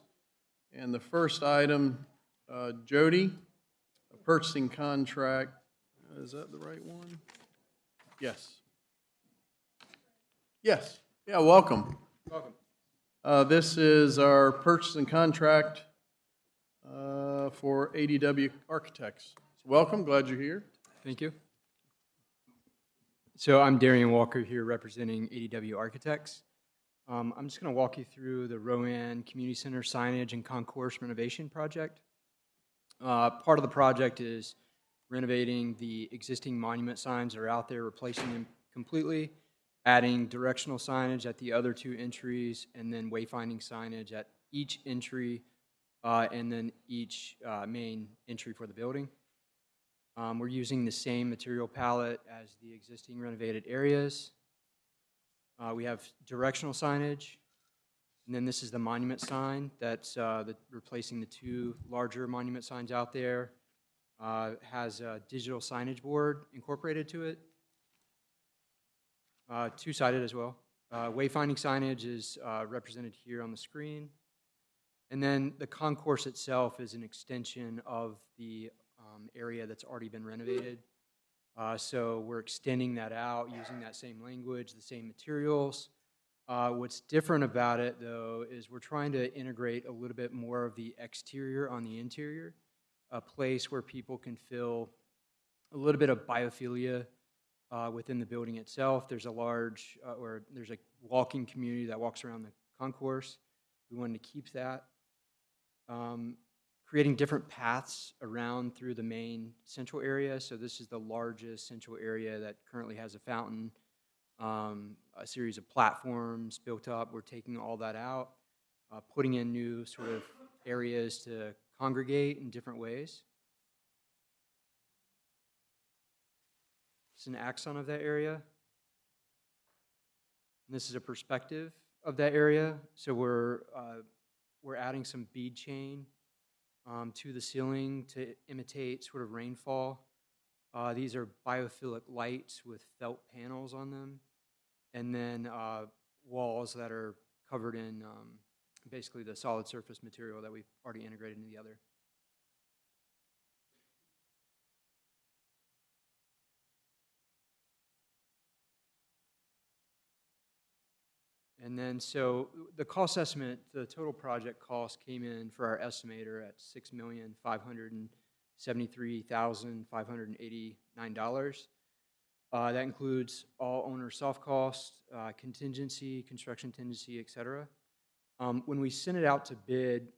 Speaker 1: And the first item, Jody, a purchasing contract. Is that the right one? Yes. Yes. Yeah, welcome. Welcome. This is our purchasing contract for ADW Architects. So welcome, glad you're here.
Speaker 13: Thank you. So I'm Darian Walker here representing ADW Architects. I'm just going to walk you through the Rowan Community Center signage and concourse renovation project. Part of the project is renovating the existing monument signs that are out there, replacing them completely, adding directional signage at the other two entries, and then wayfinding signage at each entry, and then each main entry for the building. We're using the same material palette as the existing renovated areas. We have directional signage, and then this is the monument sign that's replacing the two larger monument signs out there. Has a digital signage board incorporated to it, two-sided as well. Wayfinding signage is represented here on the screen. And then the concourse itself is an extension of the area that's already been renovated. So we're extending that out using that same language, the same materials. What's different about it, though, is we're trying to integrate a little bit more of the exterior on the interior, a place where people can feel a little bit of biophilia within the building itself. There's a large, or there's a walking community that walks around the concourse. We wanted to keep that. Creating different paths around through the main central area. So this is the largest central area that currently has a fountain, a series of platforms built up. We're taking all that out, putting in new sort of areas to congregate in different ways. It's an axon of that area. And this is a perspective of that area. So we're adding some bead chain to the ceiling to imitate sort of rainfall. These are biophilic lights with felt panels on them, and then walls that are covered in basically the solid surface material that we've already integrated into the other. And then, so the cost estimate, the total project cost came in for our estimator at $6,573,589. That includes all owner soft costs, contingency, construction contingency, et cetera. When we sent it out to bid,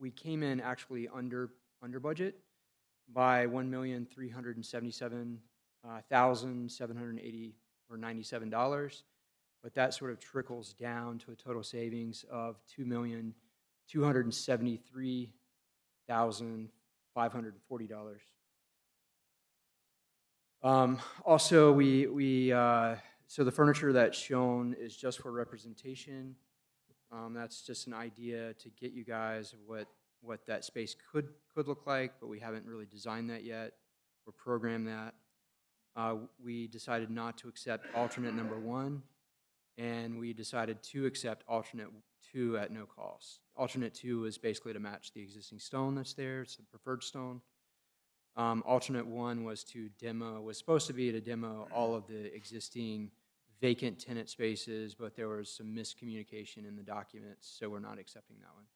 Speaker 13: we came in actually under budget by $1,377,780 or $97. But that sort of trickles down to a total savings of $2,273,540. Also, so the furniture that's shown is just for representation. That's just an idea to get you guys what that space could look like, but we haven't really designed that yet or programmed that. We decided not to accept alternate number 1. And we decided to accept alternate 2 at no cost. Alternate 2 is basically to match the existing stone that's there. It's the preferred stone. Alternate 1 was supposed to be to demo all of the existing vacant tenant spaces, but there was some miscommunication in the documents, so we're not accepting that one.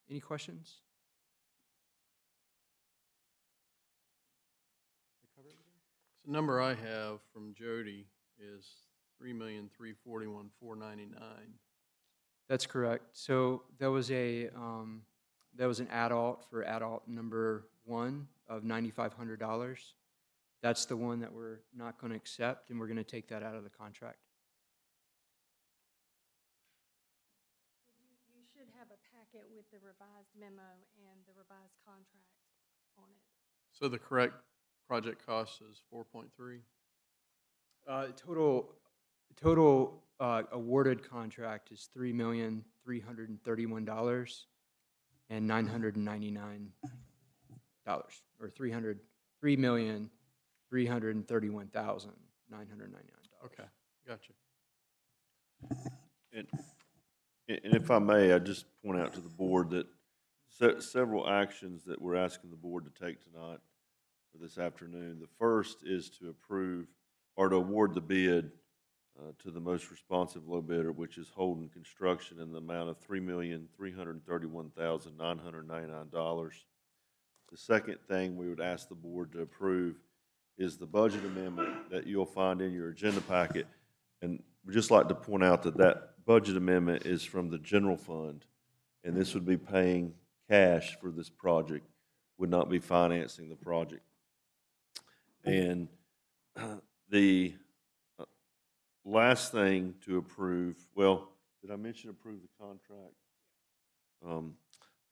Speaker 13: Any questions?
Speaker 1: The number I have from Jody is $3,341,499.
Speaker 13: That's correct. So there was an adult for adult number 1 of $9,500. That's the one that we're not going to accept, and we're going to take that out of the contract.
Speaker 14: You should have a packet with the revised memo and the revised contract on it.
Speaker 1: So the correct project cost is 4.3.
Speaker 13: Total awarded contract is $3,331,999, or $3,331,999.
Speaker 1: Okay, gotcha.
Speaker 5: And if I may, I just point out to the board that several actions that we're asking the board to take tonight for this afternoon. The first is to approve or to award the bid to the most responsive low bidder, which is Holden Construction, in the amount of $3,331,999. The second thing we would ask the board to approve
Speaker 15: is the budget amendment that you'll find in your agenda packet. And we'd just like to point out that that budget amendment is from the general fund, and this would be paying cash for this project, would not be financing the project. And the last thing to approve, well, did I mention approve the contract?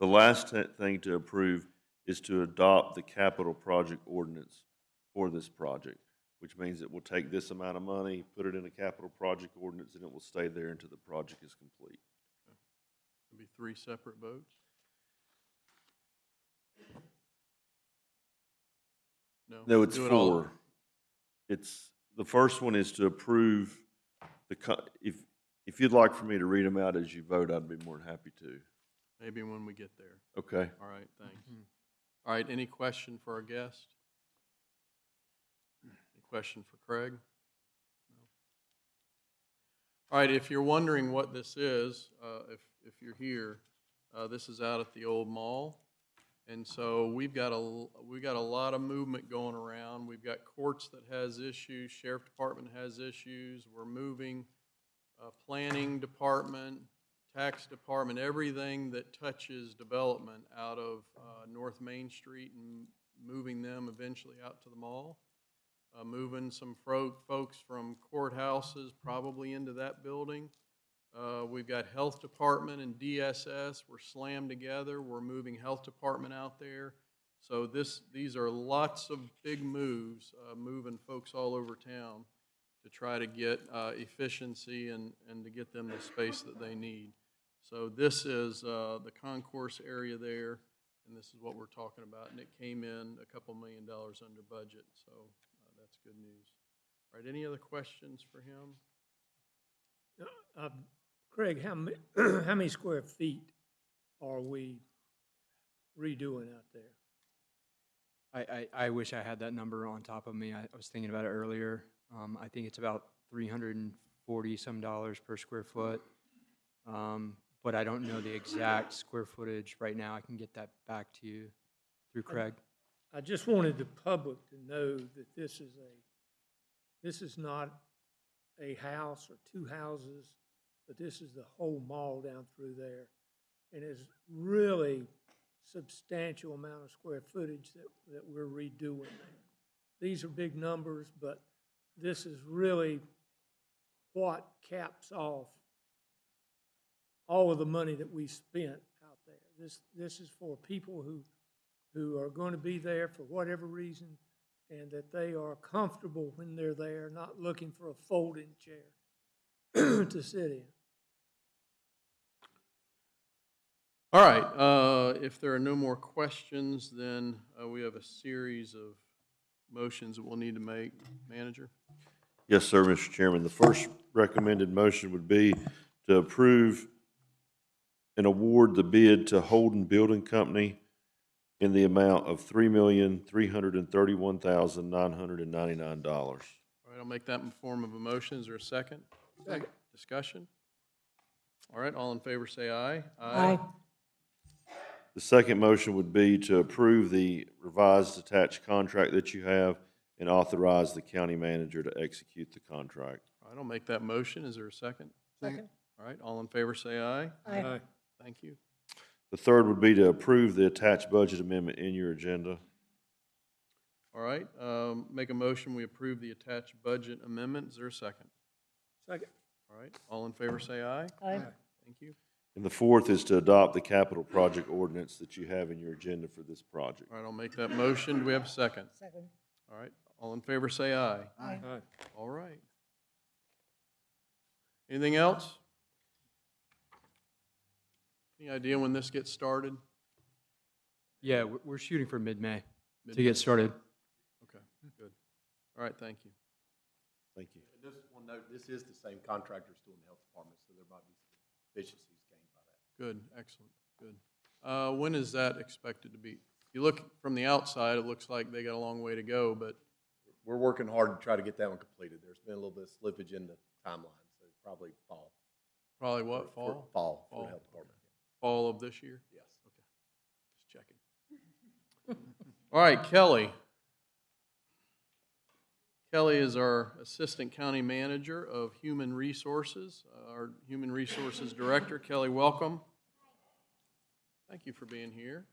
Speaker 15: The last thing to approve is to adopt the capital project ordinance for this project, which means it will take this amount of money, put it in a capital project ordinance, and it will stay there until the project is complete.
Speaker 1: It'll be 3 separate votes.
Speaker 15: No, it's
Speaker 1: Do it all-
Speaker 15: 4. It's, the first one is to approve if you'd like for me to read them out as you vote, I'd be more than happy to.
Speaker 1: Maybe when we get there.
Speaker 15: Okay.
Speaker 1: All right, thanks. All right, any question for our guest? Any question for Craig? No. All right, if you're wondering what this is, if you're here, this is out at the old mall. And so we've got a lot of movement going around. We've got courts that has issues, sheriff department has issues. We're moving planning department, tax department, everything that touches development out of North Main Street and moving them eventually out to the mall. Moving some folks from courthouses probably into that building. We've got health department and DSS. We're slammed together. We're moving health department out there. So these are lots of big moves, moving folks all over town to try to get efficiency and to get them the space that they need. So this is the Concourse area there, and this is what we're talking about. And it came in a couple $1 million under budget, so that's good news. All right, any other questions for him?
Speaker 16: Craig, how many square feet are we redoing out there?
Speaker 13: I wish I had that number on top of me. I was thinking about it earlier. I think it's about $340 some per square foot. But I don't know the exact square footage right now. I can get that back to you through Craig.
Speaker 16: I just wanted the public to know that this is not a house or 2 houses, but this is the whole mall down through there. And it's really substantial amount of square footage that we're redoing. These are big numbers, but this is really what caps off all of the money that we spent out there. This is for people who are going to be there for whatever reason, and that they are comfortable when they're there, not looking for a folding chair to sit in.
Speaker 1: All right, if there are no more questions, then we have a series of motions that we'll need to make. Manager?
Speaker 15: Yes, sir, Mr. Chairman. The first recommended motion would be to approve and award the bid to Holden Building Company in the amount of $3,331,999.
Speaker 1: All right, I'll make that in form of a motion. Is there a second?
Speaker 16: Second.
Speaker 1: Discussion? All right, all in favor say aye.
Speaker 4: Aye.
Speaker 15: The second motion would be to approve the revised attached contract that you have and authorize the county manager to execute the contract.
Speaker 1: All right, I'll make that motion. Is there a second?
Speaker 16: Second.
Speaker 1: All right, all in favor say aye.
Speaker 16: Aye.
Speaker 1: Thank you.
Speaker 15: The third would be to approve the attached budget amendment in your agenda.
Speaker 1: All right, make a motion, we approve the attached budget amendment. Is there a second?
Speaker 16: Second.
Speaker 1: All right, all in favor say aye.
Speaker 16: Aye.
Speaker 1: Thank you.
Speaker 15: And the fourth is to adopt the capital project ordinance that you have in your agenda for this project.
Speaker 1: All right, I'll make that motion. Do we have a second?
Speaker 16: Second.
Speaker 1: All right, all in favor say aye.
Speaker 16: Aye.
Speaker 1: All right. Anything else? Any idea when this gets started?
Speaker 13: Yeah, we're shooting for mid-May to
Speaker 1: Mid-May.
Speaker 13: get started.
Speaker 1: Okay, good. All right, thank you.
Speaker 15: Thank you.
Speaker 17: Just one note, this is the same contractors doing the health department, so there might be some efficiencies gained by that.
Speaker 1: Good, excellent, good. When is that expected to be? If you look from the outside, it looks like they got a long way to go, but
Speaker 17: We're working hard to try to get that one completed. There's been a little bit of slippage in the timeline, so probably fall.
Speaker 1: probably what, fall?
Speaker 17: Fall for
Speaker 1: Fall,
Speaker 17: the health department.
Speaker 1: Fall of this year?
Speaker 17: Yes.
Speaker 1: Okay, just checking. All right, Kelly. Kelly is our Assistant County Manager of Human Resources, our Human Resources Director. Kelly, welcome. Thank you for being here.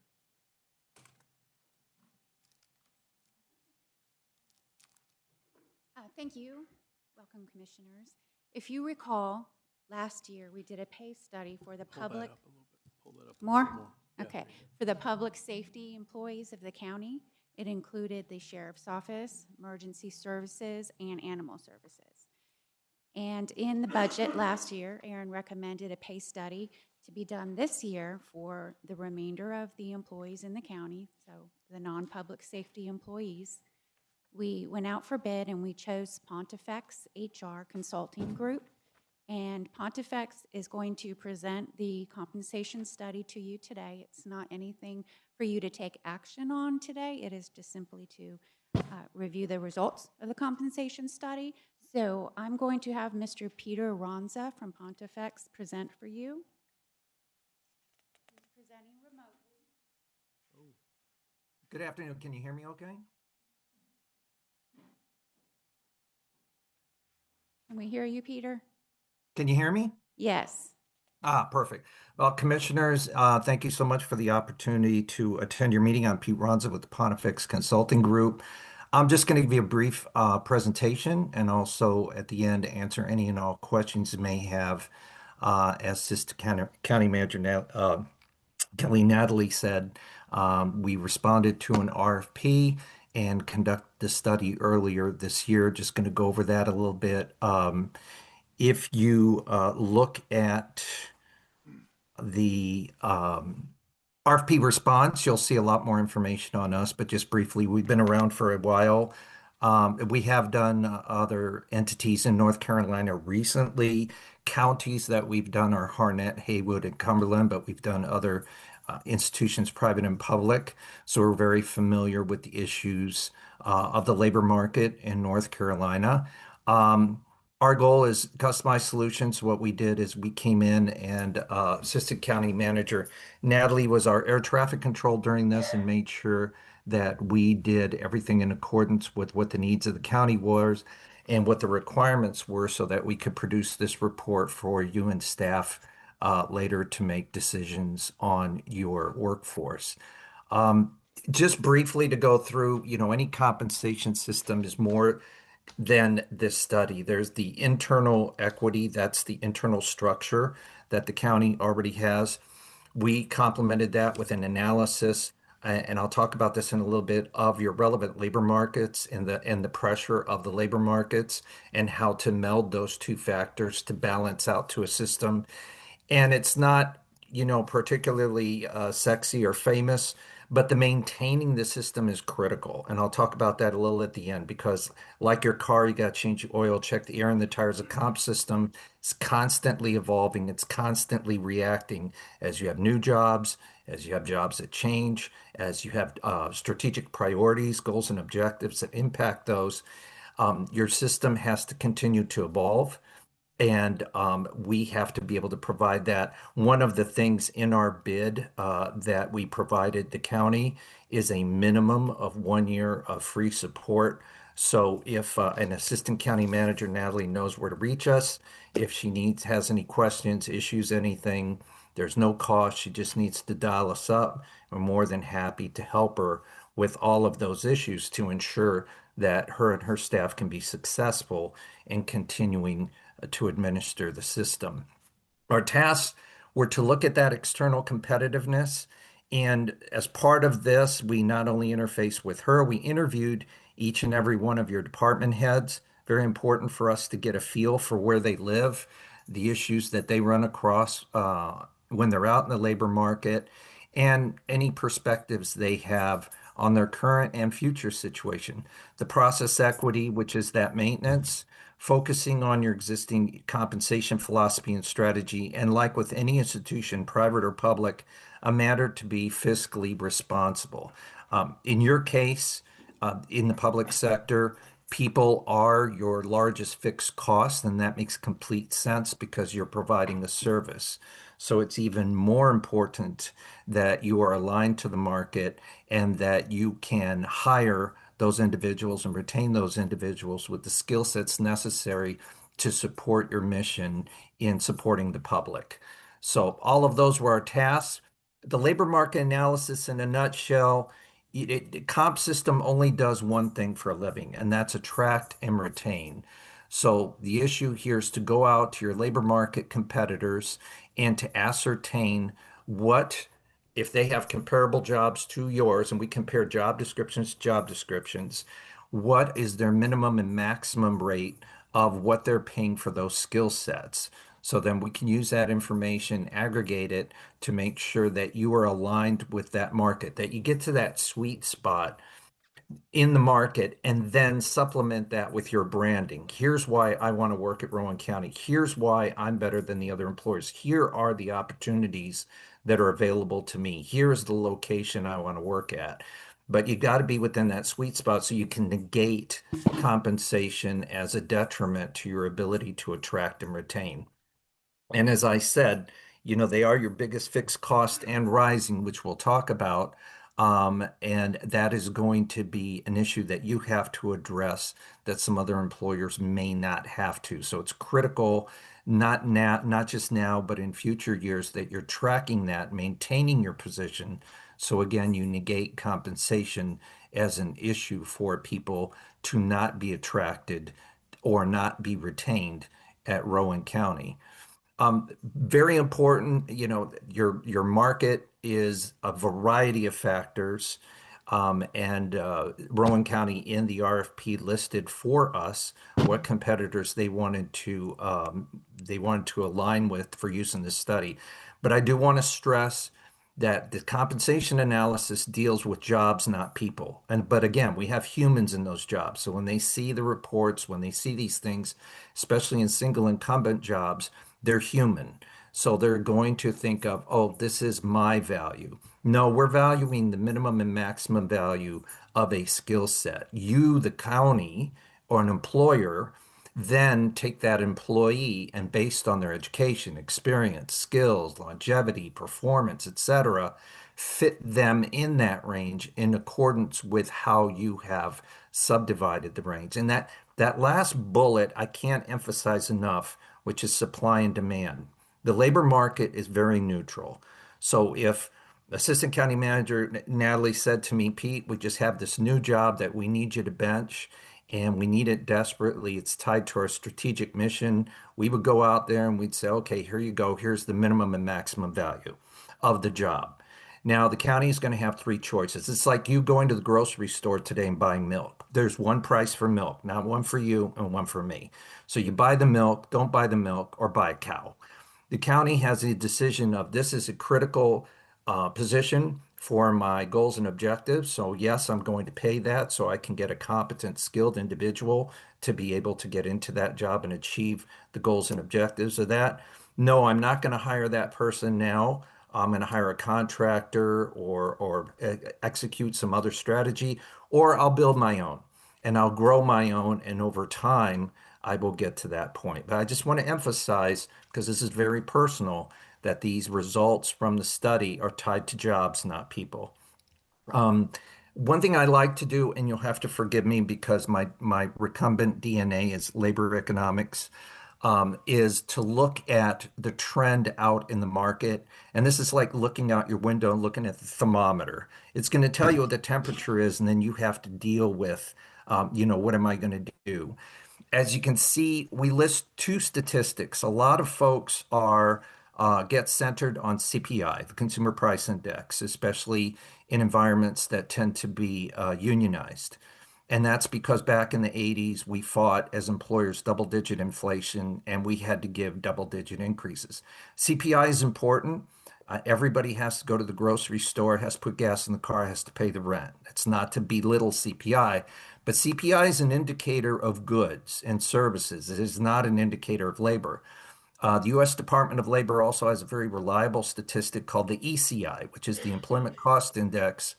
Speaker 18: Thank you. Welcome, Commissioners. If you recall, last year we did a pay study for the public.
Speaker 1: Pull that up a
Speaker 18: More?
Speaker 1: little more. Yeah,
Speaker 18: Okay. For the public safety employees of the county. It included the Sheriff's Office, Emergency Services, and Animal Services. And in the budget last year, Aaron recommended a pay study to be done this year for the remainder of the employees in the county, so the non-public safety employees. We went out for bid and we chose Pontifex HR Consulting Group. And Pontifex is going to present the compensation study to you today. It's not anything for you to take action on today. It is just simply to review the results of the compensation study. So I'm going to have Mr. Peter Ronza from Pontifex present for you. He's presenting remotely.
Speaker 19: Good afternoon. Can you hear me okay?
Speaker 18: Can we hear you, Peter?
Speaker 19: Can you hear me?
Speaker 18: Yes.
Speaker 19: Perfect. Well, Commissioners, thank you so much for the opportunity to attend your meeting. I'm Pete Ronza with the Pontifex Consulting Group. I'm just going to give you a brief presentation and also at the end answer any and all questions you may have. As Assistant County Manager Kelly Natalie said, we responded to an RFP and conducted the study earlier this year. Just going to go over that a little bit. If you look at the RFP response, you'll see a lot more information on us, but just briefly, we've been around for a while. We have done other entities in North Carolina recently. Counties that we've done are Harnett, Haywood, and Cumberland, but we've done other institutions, private and public. So we're very familiar with the issues of the labor market in North Carolina. Our goal is customized solutions. What we did is we came in and Assistant County Manager Natalie was our air traffic control during this and made sure that we did everything in accordance with what the needs of the county was and what the requirements were so that we could produce this report for you and staff later to make decisions on your workforce. Just briefly to go through, any compensation system is more than this study. There's the internal equity, that's the internal structure that the county already has. We complemented that with an analysis, and I'll talk about this in a little bit, of your relevant labor markets and the pressure of the labor markets and how to meld those two factors to balance out to a system. And it's not, particularly sexy or famous, but the maintaining the system is critical. And I'll talk about that a little at the end because like your car, you got to change your oil, check the air in the tires. The comp system is constantly evolving. It's constantly reacting as you have new jobs, as you have jobs that change, as you have strategic priorities, goals, and objectives that impact those. Your system has to continue to evolve. And we have to be able to provide that. One of the things in our bid that we provided the county is a minimum of 1 year of free support. So if an assistant county manager, Natalie, knows where to reach us, if she has any questions, issues, anything, there's no cost. She just needs to dial us up. We're more than happy to help her with all of those issues to ensure that her and her staff can be successful in continuing to administer the system. Our tasks were to look at that external competitiveness. And as part of this, we not only interfaced with her, we interviewed each and every one of your department heads. Very important for us to get a feel for where they live, the issues that they run across when they're out in the labor market, and any perspectives they have on their current and future situation. The process equity, which is that maintenance, focusing on your existing compensation philosophy and strategy, and like with any institution, private or public, a matter to be fiscally responsible. In your case, in the public sector, people are your largest fixed cost, and that makes complete sense because you're providing a service. So it's even more important that you are aligned to the market and that you can hire those individuals and retain those individuals with the skill sets necessary to support your mission in supporting the public. So all of those were our tasks. The labor market analysis in a nutshell, the comp system only does one thing for a living, and that's attract and retain. So the issue here is to go out to your labor market competitors and to ascertain what, if they have comparable jobs to yours, and we compare job descriptions to job descriptions, what is their minimum and maximum rate of what they're paying for those skill sets? So then we can use that information, aggregate it to make sure that you are aligned with that market, that you get to that sweet spot in the market and then supplement that with your branding. Here's why I want to work at Rowan County. Here's why I'm better than the other employers. Here are the opportunities that are available to me. Here's the location I want to work at. But you got to be within that sweet spot so you can negate compensation as a detriment to your ability to attract and retain. And as I said, they are your biggest fixed cost and rising, which we'll talk about. And that is going to be an issue that you have to address that some other employers may not have to. So it's critical, not now, not just now, but in future years, that you're tracking that, maintaining your position. So again, you negate compensation as an issue for people to not be attracted or not be retained at Rowan County. Very important, your market is a variety of factors. And Rowan County in the RFP listed for us what competitors they wanted to align with for use in this study. But I do want to stress that the compensation analysis deals with jobs, not people. But again, we have humans in those jobs. So when they see the reports, when they see these things, especially in single incumbent jobs, they're human. So they're going to think of, oh, this is my value. No, we're valuing the minimum and maximum value of a skill set. You, the county or an employer, then take that employee and based on their education, experience, skills, longevity, performance, etc., fit them in that range in accordance with how you have subdivided the range. And that last bullet, I can't emphasize enough, which is supply and demand. The labor market is very neutral. So if Assistant County Manager Natalie said to me, Pete, we just have this new job that we need you to bench and we need it desperately. It's tied to our strategic mission. We would go out there and we'd say, okay, here you go. Here's the minimum and maximum value of the job. Now, the county is going to have three choices. It's like you going to the grocery store today and buying milk. There's one price for milk, not one for you and one for me. So you buy the milk, don't buy the milk, or buy a cow. The county has a decision of this is a critical position for my goals and objectives. So yes, I'm going to pay that so I can get a competent, skilled individual to be able to get into that job and achieve the goals and objectives of that. No, I'm not going to hire that person now. I'm going to hire a contractor or execute some other strategy, or I'll build my own and I'll grow my own. And over time, I will get to that point. But I just want to emphasize, because this is very personal, that these results from the study are tied to jobs, not people. One thing I like to do, and you'll have to forgive me because my recumbent DNA is labor economics, is to look at the trend out in the market. And this is like looking out your window and looking at the thermometer. It's going to tell you what the temperature is, and then you have to deal with, what am I going to do? As you can see, we list two statistics. A lot of folks get centered on CPI, the Consumer Price Index, especially in environments that tend to be unionized. And that's because back in the 80s, we fought as employers double-digit inflation, and we had to give double-digit increases. CPI is important. Everybody has to go to the grocery store, has to put gas in the car, has to pay the rent. It's not to belittle CPI, but CPI is an indicator of goods and services. It is not an indicator of labor. The U.S. Department of Labor also has a very reliable statistic called the ECI, which is the Employment Cost Index,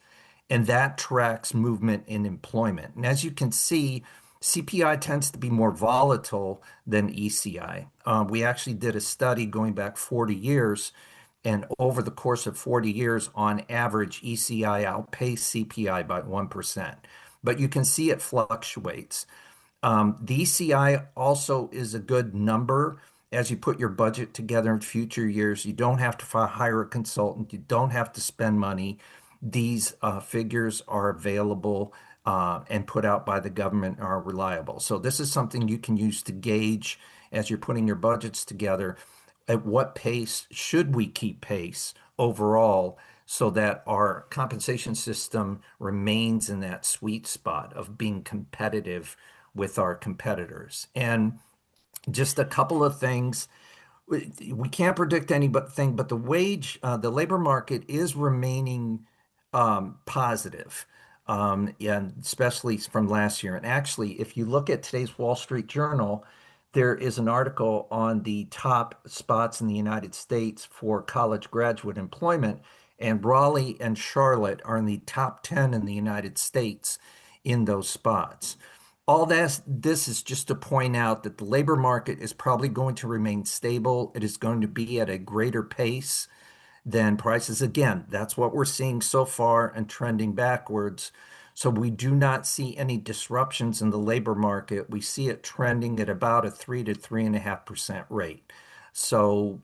Speaker 19: and that tracks movement in employment. And as you can see, CPI tends to be more volatile than ECI. We actually did a study going back 40 years, and over the course of 40 years, on average, ECI outpaced CPI by 1%. but you can see it fluctuates. The ECI also is a good number as you put your budget together in future years. You don't have to hire a consultant. You don't have to spend money. These figures are available and put out by the government and are reliable. So this is something you can use to gauge as you're putting your budgets together. At what pace should we keep pace overall so that our compensation system remains in that sweet spot of being competitive with our competitors? And just a couple of things. We can't predict anything, but the labor market is remaining positive, and especially from last year. And actually, if you look at today's Wall Street Journal, there is an article on the top spots in the United States for college graduate employment, and Raleigh and Charlotte are in the top 10 in the United States in those spots. All this is just to point out that the labor market is probably going to remain stable. It is going to be at a greater pace than prices. Again, that's what we're seeing so far and trending backwards. So we do not see any disruptions in the labor market. We see it trending at about a 3 to 3.5% rate. So,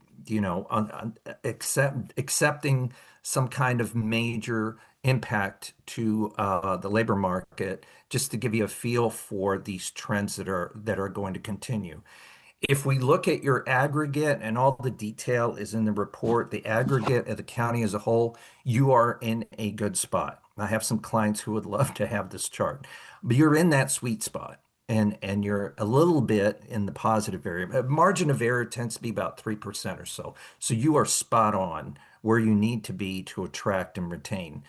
Speaker 19: accepting some kind of major impact to the labor market, just to give you a feel for these trends that are going to continue. If we look at your aggregate, and all the detail is in the report, the aggregate of the county as a whole, you are in a good spot. I have some clients who would love to have this chart, but you're in that sweet spot, and you're a little bit in the positive area. Margin of error tends to be about 3% or so. So you are spot on where you need to be to attract and retain.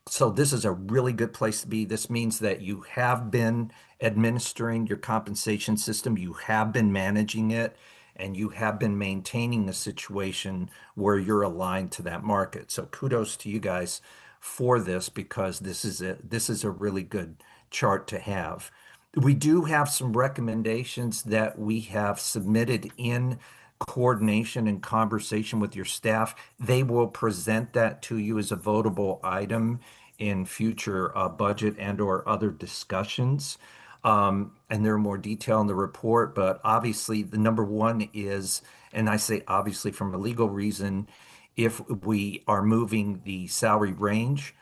Speaker 19: So this is a really good place to be. This means that you have been administering your compensation system, you have been managing it, and you have been maintaining a situation where you're aligned to that market. So kudos to you guys for this, because this is a really good chart to have. We do have some recommendations that we have submitted in coordination and conversation with your staff. They will present that to you as a votable item in future budget and/or other discussions. And there are more detail in the report, but obviously the number one is, and I say obviously from a legal reason, if we are moving the salary range,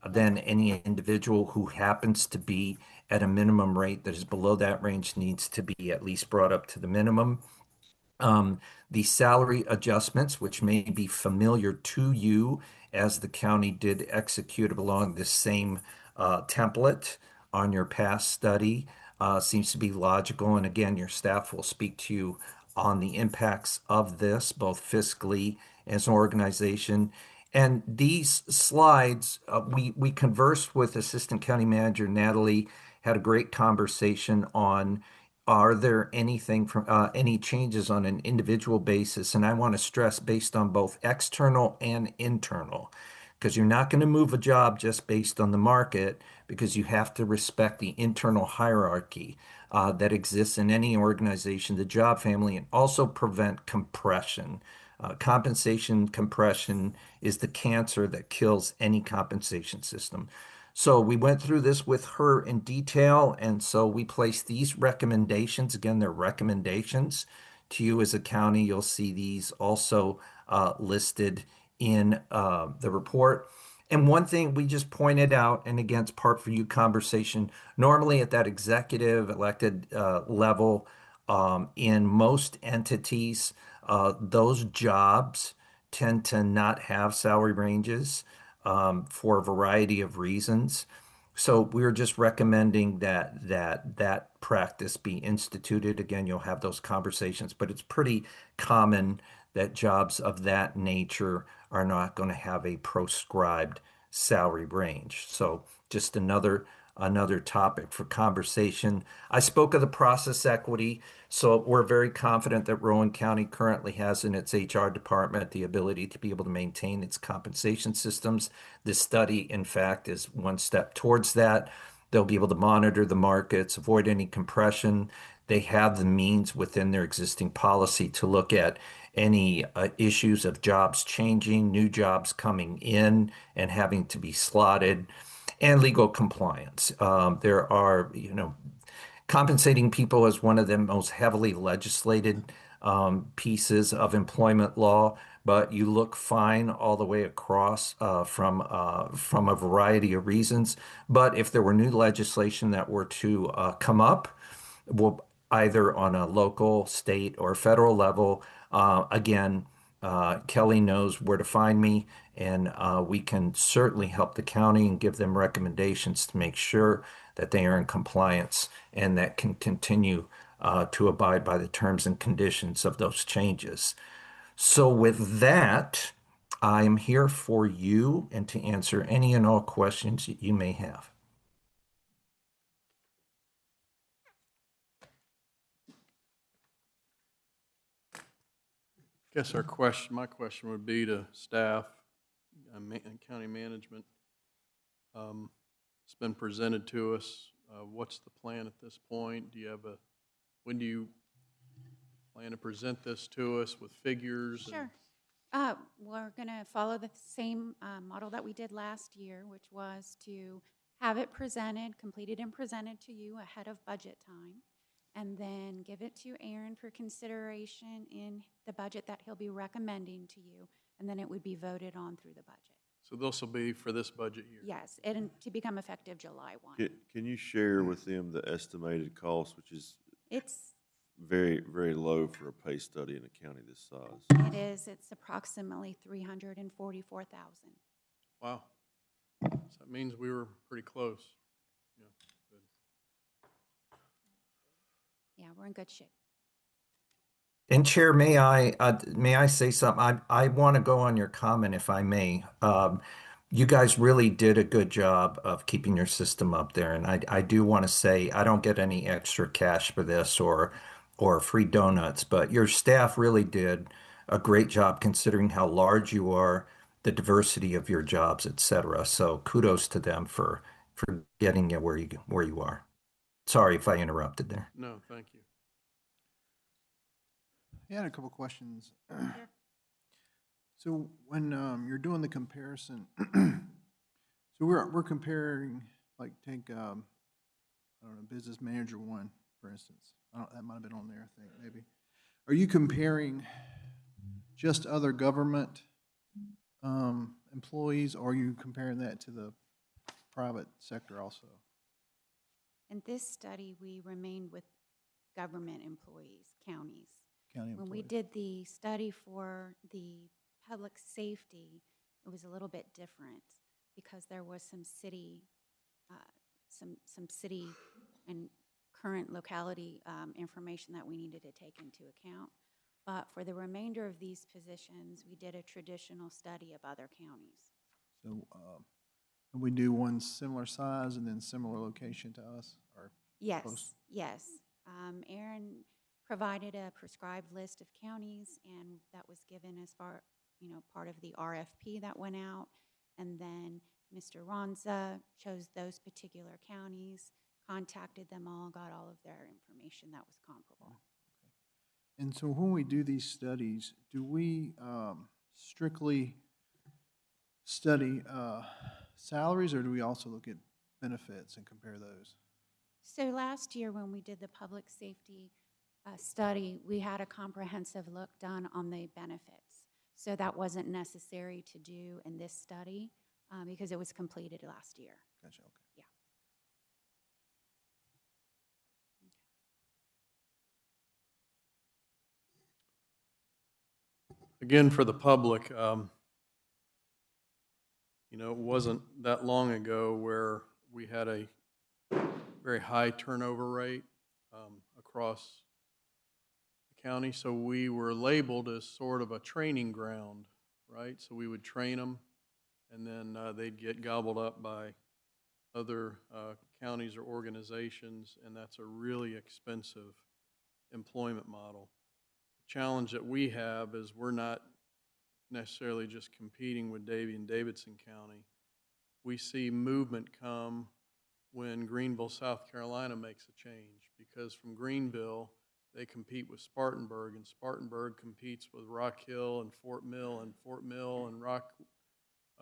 Speaker 19: then any individual who happens to be at a minimum rate that is below that range needs to be at least brought up to the minimum. The salary adjustments, which may be familiar to you, as the county did execute along this same template on your past study, seems to be logical. And again, your staff will speak to you on the impacts of this, both fiscally as an organization. And these slides, we conversed with Assistant County Manager Natalie, had a great conversation on, are there anything from any changes on an individual basis? And I want to stress based on both external and internal, because you're not going to move a job just based on the market, because you have to respect the internal hierarchy that exists in any organization, the job family, and also prevent compression. Compensation compression is the cancer that kills any compensation system. So we went through this with her in detail, and so we placed these recommendations. Again, they're recommendations to you as a county. You'll see these also listed in the report. And one thing we just pointed out, and again, it's part for you conversation, normally at that executive elected level, in most entities, those jobs tend to not have salary ranges for a variety of reasons. So we're just recommending that practice be instituted. Again, you'll have those conversations, but it's pretty common that jobs of that nature are not going to have a proscribed salary range. So just another topic for conversation. I spoke of the process equity, so we're very confident that Rowan County currently has in its HR department the ability to be able to maintain its compensation systems. This study, in fact, is one step towards that. They'll be able to monitor the markets, avoid any compression. They have the means within their existing policy to look at any issues of jobs changing, new jobs coming in and having to be slotted. and legal compliance. There are, compensating people is one of the most heavily legislated pieces of employment law, but you look fine all the way across from a variety of reasons. But if there were new legislation that were to come up, well, either on a local, state, or federal level, again, Kelly knows where to find me, and we can certainly help the county and give them recommendations to make sure that they are in compliance and that can continue to abide by the terms and conditions of those changes. So with that, I'm here for you and to answer any and all questions that you may have.
Speaker 1: Guess my question would be to staff and county management. It's been presented to us. What's the plan at this point? When do you plan to present this to us with figures?
Speaker 18: Sure. We're going to follow the same model that we did last year, which was to have it completed and presented to you ahead of budget time, and then give it to Aaron for consideration in the budget that he'll be recommending to you, and then it would be voted on through the budget.
Speaker 1: So this will be for this budget year?
Speaker 18: Yes, and to become effective July 1.
Speaker 15: Can you share with them the estimated cost, which is
Speaker 18: It's
Speaker 15: very, very low for a pay study in a county this size?
Speaker 18: It is. It's approximately $344,000.
Speaker 1: Wow. So that means we were pretty close. Yeah, good.
Speaker 18: Yeah, we're in good shape.
Speaker 19: And Chair, may I say something? I want to go on your comment, if I may. You guys really did a good job of keeping your system up there, and I do want to say I don't get any extra cash for this or free donuts, but your staff really did a great job considering how large you are, the diversity of your jobs, etc. So kudos to them for getting you where you are. Sorry if I interrupted there.
Speaker 1: No, thank you.
Speaker 20: Yeah, I had a couple questions. So when you're doing the comparison, so we're comparing, like take I don't know, Business Manager 1, for instance. That might have been on there, I think, maybe. Are you comparing just other government employees, or are you comparing that to the private sector also?
Speaker 18: In this study, we remained with government employees, counties. When we did the study for the public safety, it was a little bit different because there was some city and current locality information that we needed to take into account. But for the remainder of these positions, we did a traditional study of other counties.
Speaker 20: So we do one similar size and then similar location to us? Or
Speaker 18: Yes,
Speaker 20: close?
Speaker 18: yes. Aaron provided a prescribed list of counties, and that was given as part of the RFP that went out. And then Mr. Ronza chose those particular counties, contacted them all, got all of their information that was comparable.
Speaker 20: And so when we do these studies, do we strictly study salaries, or do we also look at benefits and compare those?
Speaker 18: So last year when we did the public safety study, we had a comprehensive look done on the benefits. So that wasn't necessary to do in this study because it was completed last year.
Speaker 20: Gotcha, okay.
Speaker 18: Yeah.
Speaker 1: Again, for the public, it wasn't that long ago where we had a very high turnover rate across the county, so we were labeled as sort of a training ground, right? So we would train them, and then they'd get gobbled up by other counties or organizations, and that's a really expensive employment model. The challenge that we have is we're not necessarily just competing with Davie and Davidson County. We see movement come when Greenville, South Carolina makes a change, because from Greenville, they compete with Spartanburg, and Spartanburg competes with Rock Hill and Fort Mill and Rock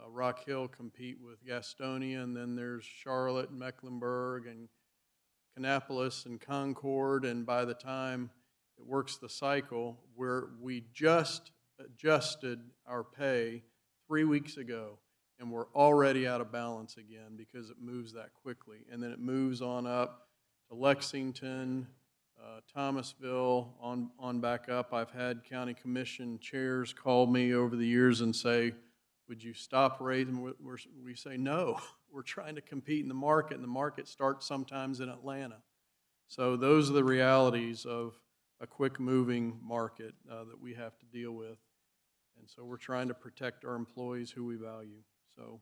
Speaker 1: Rock Hill compete with Gastonia, and then there's Charlotte and Mecklenburg and Kannapolis and Concord, and by the time it works the cycle, we just adjusted our pay 3 weeks ago, and we're already out of balance again because it moves that quickly. And then it moves on up to Lexington, Thomasville, on back up. I've had county commission chairs call me over the years and say, would you stop raising? We say, no, we're trying to compete in the market, and the market starts sometimes in Atlanta. So those are the realities of a quick-moving market that we have to deal with. And so we're trying to protect our employees who we value. So,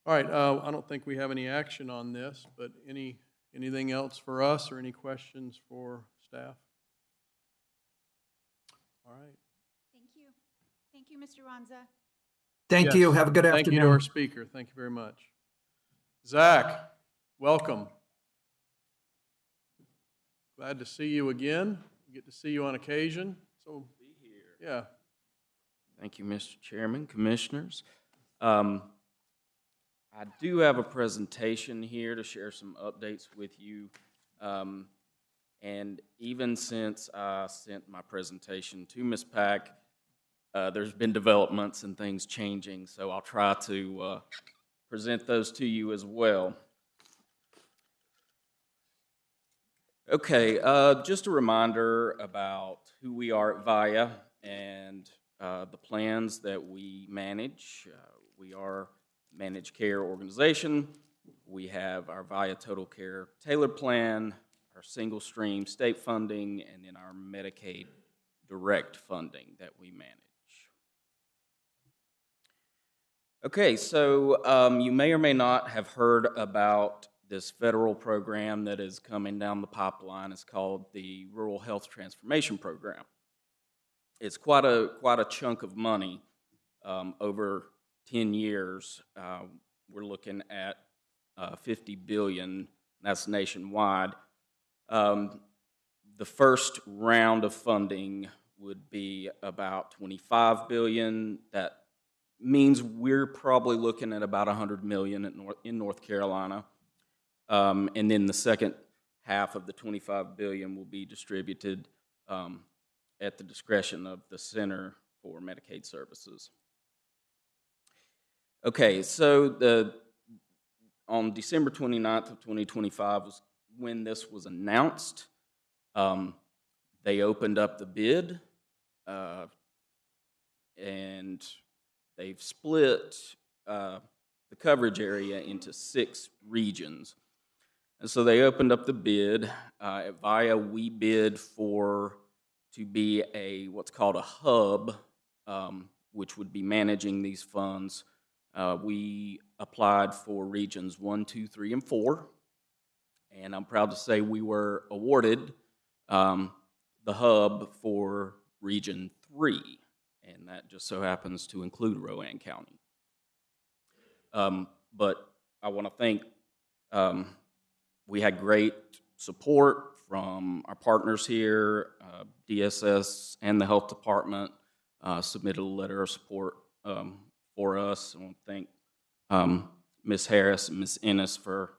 Speaker 1: all right, I don't think we have any action on this, but anything else for us or any questions for staff? All right.
Speaker 18: Thank you. Thank you, Mr. Ronza.
Speaker 19: Thank you. Have a good afternoon.
Speaker 1: Thank you to our speaker. Thank you very much. Zach, welcome. Glad to see you again. Get to see you on occasion. So be here. Yeah.
Speaker 21: Thank you, Mr. Chairman, Commissioners. I do have a presentation here to share some updates with you. And even since I sent my presentation to Ms. Pack, there's been developments and things changing, so I'll try to present those to you as well. Okay, just a reminder about who we are at Vaya and the plans that we manage. We are a managed care organization. We have our Vaya Total Care Tailored Plan, our single stream state funding, and then our Medicaid direct funding that we manage. Okay, so you may or may not have heard about this federal program that is coming down the pipeline. It's called the Rural Health Transformation Program. It's quite a chunk of money over 10 years. We're looking at $50 billion. That's nationwide. The first round of funding would be about $25 billion. That means we're probably looking at about $100 million in North Carolina. And then the second half of the $25 billion will be distributed at the discretion of the Center for Medicaid Services. Okay, so on December 29th of 2025 was when this was announced. They opened up the bid, and they've split the coverage area into 6 regions. And so they opened up the bid. At Vaya, we bid to be what's called a hub, which would be managing these funds. We applied for regions 1, 2, 3, and 4. And I'm proud to say we were awarded the hub for region 3. And that just so happens to include Rowan County. But I want to thank, we had great support from our partners here. DSS and the health department submitted a letter of support for us. I want to thank Ms. Harris and Ms. Ennis for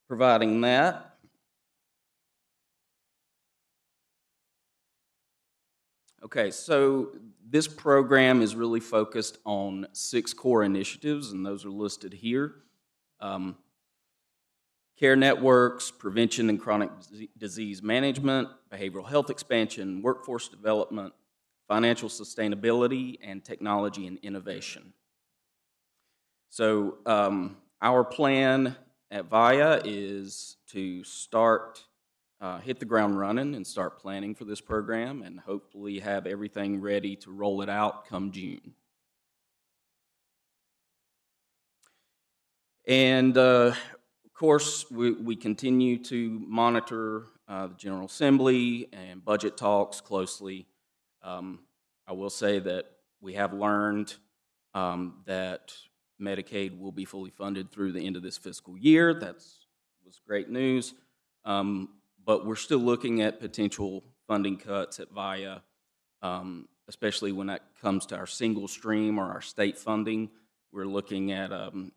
Speaker 21: providing that. Okay, so this program is really focused on 6 core initiatives, and those are listed here. Care networks, prevention and chronic disease management, behavioral health expansion, workforce development, financial sustainability, and technology and innovation. So our plan at Vaya is to hit the ground running and start planning for this program and hopefully have everything ready to roll it out come June. And of course, we continue to monitor the General Assembly and budget talks closely. I will say that we have learned that Medicaid will be fully funded through the end of this fiscal year. That was great news. But we're still looking at potential funding cuts at Vaya, especially when that comes to our single stream or our state funding. we're looking at an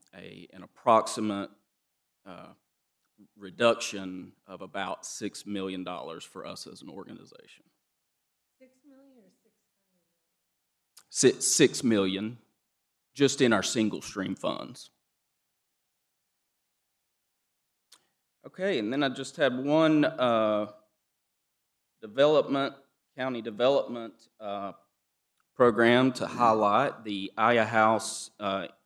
Speaker 21: approximate reduction of about $6 million for us as an organization.
Speaker 14: 6 million or 600?
Speaker 21: 6 million just in our single stream funds. Okay, and then I just had one county development program to highlight. The Aya House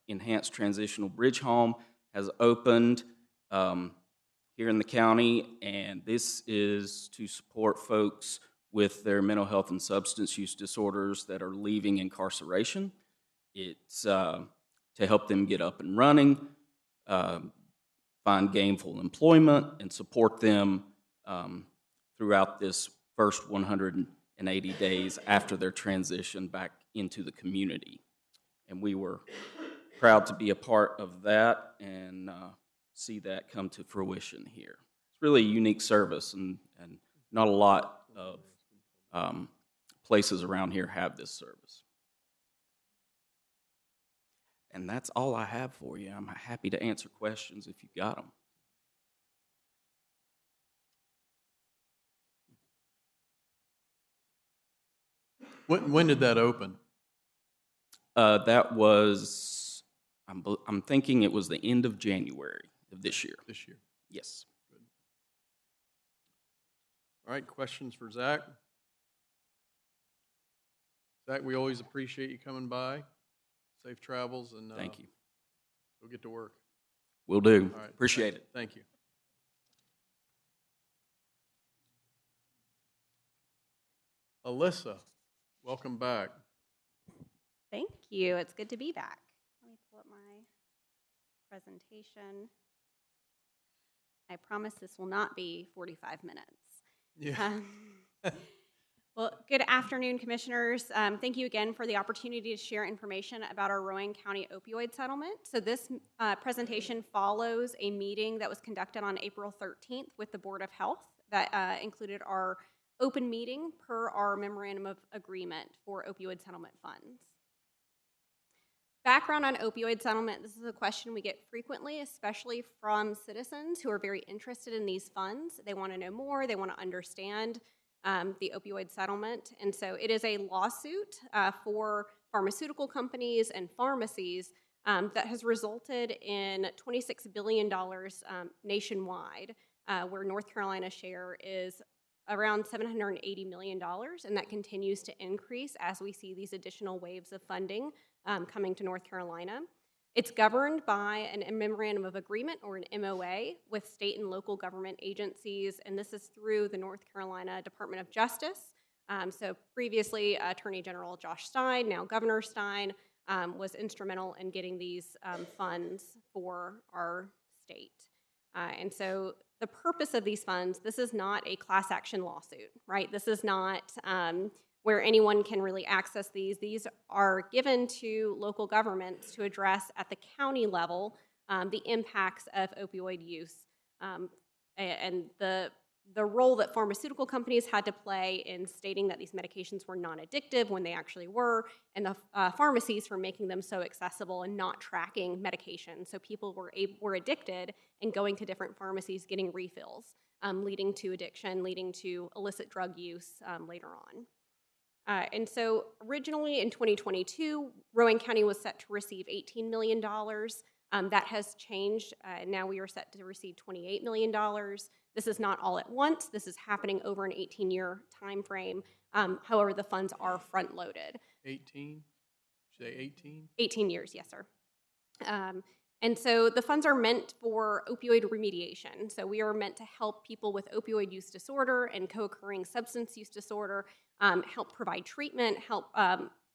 Speaker 21: Enhanced Transitional Bridge Home has opened here in the county, and this is to support folks with their mental health and substance use disorders that are leaving incarceration. It's to help them get up and running, find gainful employment, and support them throughout this first 180 days after their transition back into the community. And we were proud to be a part of that and see that come to fruition here. It's really a unique service, and not a lot of places around here have this service. And that's all I have for you. I'm happy to answer questions if you've got them.
Speaker 1: When did that open?
Speaker 21: That was, I'm thinking it was the end of January of this year.
Speaker 1: This year.
Speaker 21: Yes.
Speaker 1: Good. All right, questions for Zach? Zach, we always appreciate you coming by. Safe travels, and
Speaker 21: thank you.
Speaker 1: Go get to work.
Speaker 21: Will do.
Speaker 1: All right.
Speaker 21: Appreciate it.
Speaker 1: Thank you. Alyssa, welcome back.
Speaker 2: Thank you. It's good to be back. Let me pull up my presentation. I promise this will not be 45 minutes.
Speaker 1: Yeah.
Speaker 2: Well, good afternoon, Commissioners. Thank you again for the opportunity to share information about our Rowan County opioid settlement. So this presentation follows a meeting that was conducted on April 13th with the Board of Health that included our open meeting per our memorandum of agreement for opioid settlement funds. Background on opioid settlement, this is a question we get frequently, especially from citizens who are very interested in these funds. They want to know more, they want to understand the opioid settlement. And so it is a lawsuit for pharmaceutical companies and pharmacies that has resulted in $26 billion nationwide, where North Carolina's share is around $780 million, and that continues to increase as we see these additional waves of funding coming to North Carolina. It's governed by a memorandum of agreement, or an MOA, with state and local government agencies, and this is through the North Carolina Department of Justice. So previously, Attorney General Josh Stein, now Governor Stein, was instrumental in getting these funds for our state. And so the purpose of these funds, this is not a class action lawsuit, right? This is not where anyone can really access these. These are given to local governments to address at the county level the impacts of opioid use and the role that pharmaceutical companies had to play in stating that these medications were non-addictive when they actually were, and the pharmacies for making them so accessible and not tracking medication. So people were addicted and going to different pharmacies getting refills, leading to addiction, leading to illicit drug use later on. And so originally in 2022, Rowan County was set to receive $18 million. That has changed. Now we are set to receive $28 million. This is not all at once. This is happening over an 18-year time frame. However, the funds are front-loaded.
Speaker 1: 18? Say 18?
Speaker 2: 18 years, yes, sir. And so the funds are meant for opioid remediation. So we are meant to help people with opioid use disorder and co-occurring substance use disorder, help provide treatment, help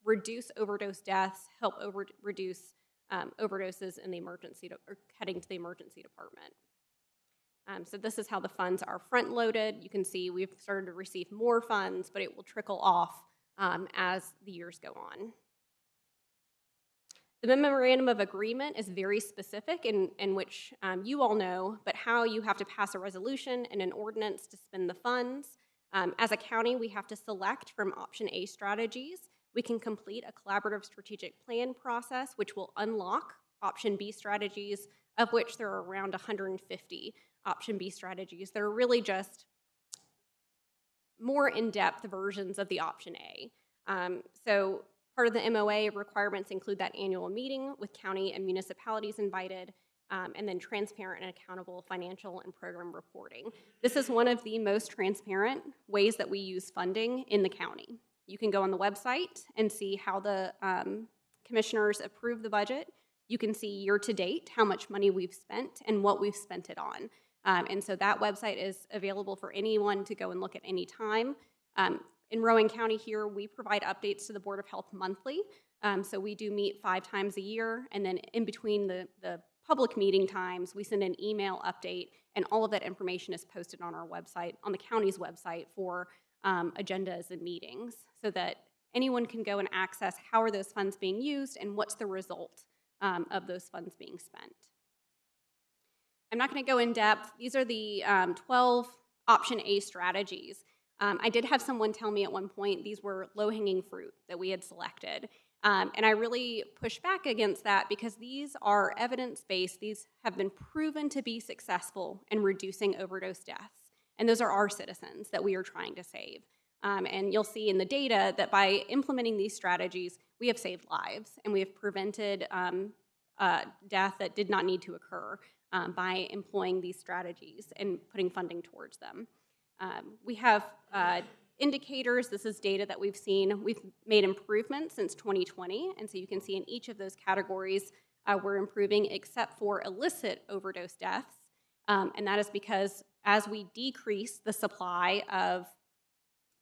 Speaker 2: reduce overdose deaths, help reduce overdoses in the emergency or heading to the emergency department. So this is how the funds are front-loaded. You can see we've started to receive more funds, but it will trickle off as the years go on. The memorandum of agreement is very specific in which you all know, but how you have to pass a resolution and an ordinance to spend the funds. As a county, we have to select from option A strategies, We can complete a collaborative strategic plan process, which will unlock option B strategies, of which there are around 150 option B strategies. They're really just more in-depth versions of the option A. So part of the MOA requirements include that annual meeting with county and municipalities invited, and then transparent and accountable financial and program reporting. This is one of the most transparent ways that we use funding in the county. You can go on the website and see how the commissioners approve the budget. You can see year to date how much money we've spent and what we've spent it on. And so that website is available for anyone to go and look at any time. In Rowan County here, we provide updates to the Board of Health monthly. So we do meet 5 times a year, and then in between the public meeting times, we send an email update, and all of that information is posted on our website, on the county's website for agendas and meetings, so that anyone can go and access how are those funds being used and what's the result of those funds being spent. I'm not going to go in depth. These are the 12 option A strategies. I did have someone tell me at one point these were low-hanging fruit that we had selected. And I really push back against that because these are evidence-based. These have been proven to be successful in reducing overdose deaths. And those are our citizens that we are trying to save. And you'll see in the data that by implementing these strategies, we have saved lives and we have prevented death that did not need to occur by employing these strategies and putting funding towards them. We have indicators. This is data that we've seen. We've made improvements since 2020, and so you can see in each of those categories we're improving except for illicit overdose deaths, and that is because as we decrease the supply of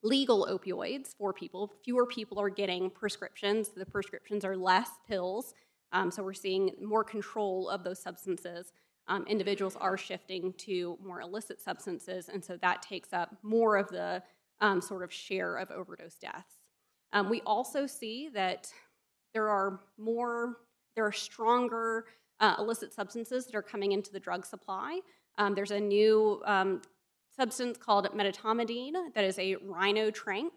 Speaker 2: legal opioids for people, fewer people are getting prescriptions. The prescriptions are less pills, so we're seeing more control of those substances. Individuals are shifting to more illicit substances, and so that takes up more of the sort of share of overdose deaths. We also see that there are stronger illicit substances that are coming into the drug supply. There's a new substance called medetomidine that is a rhinotrank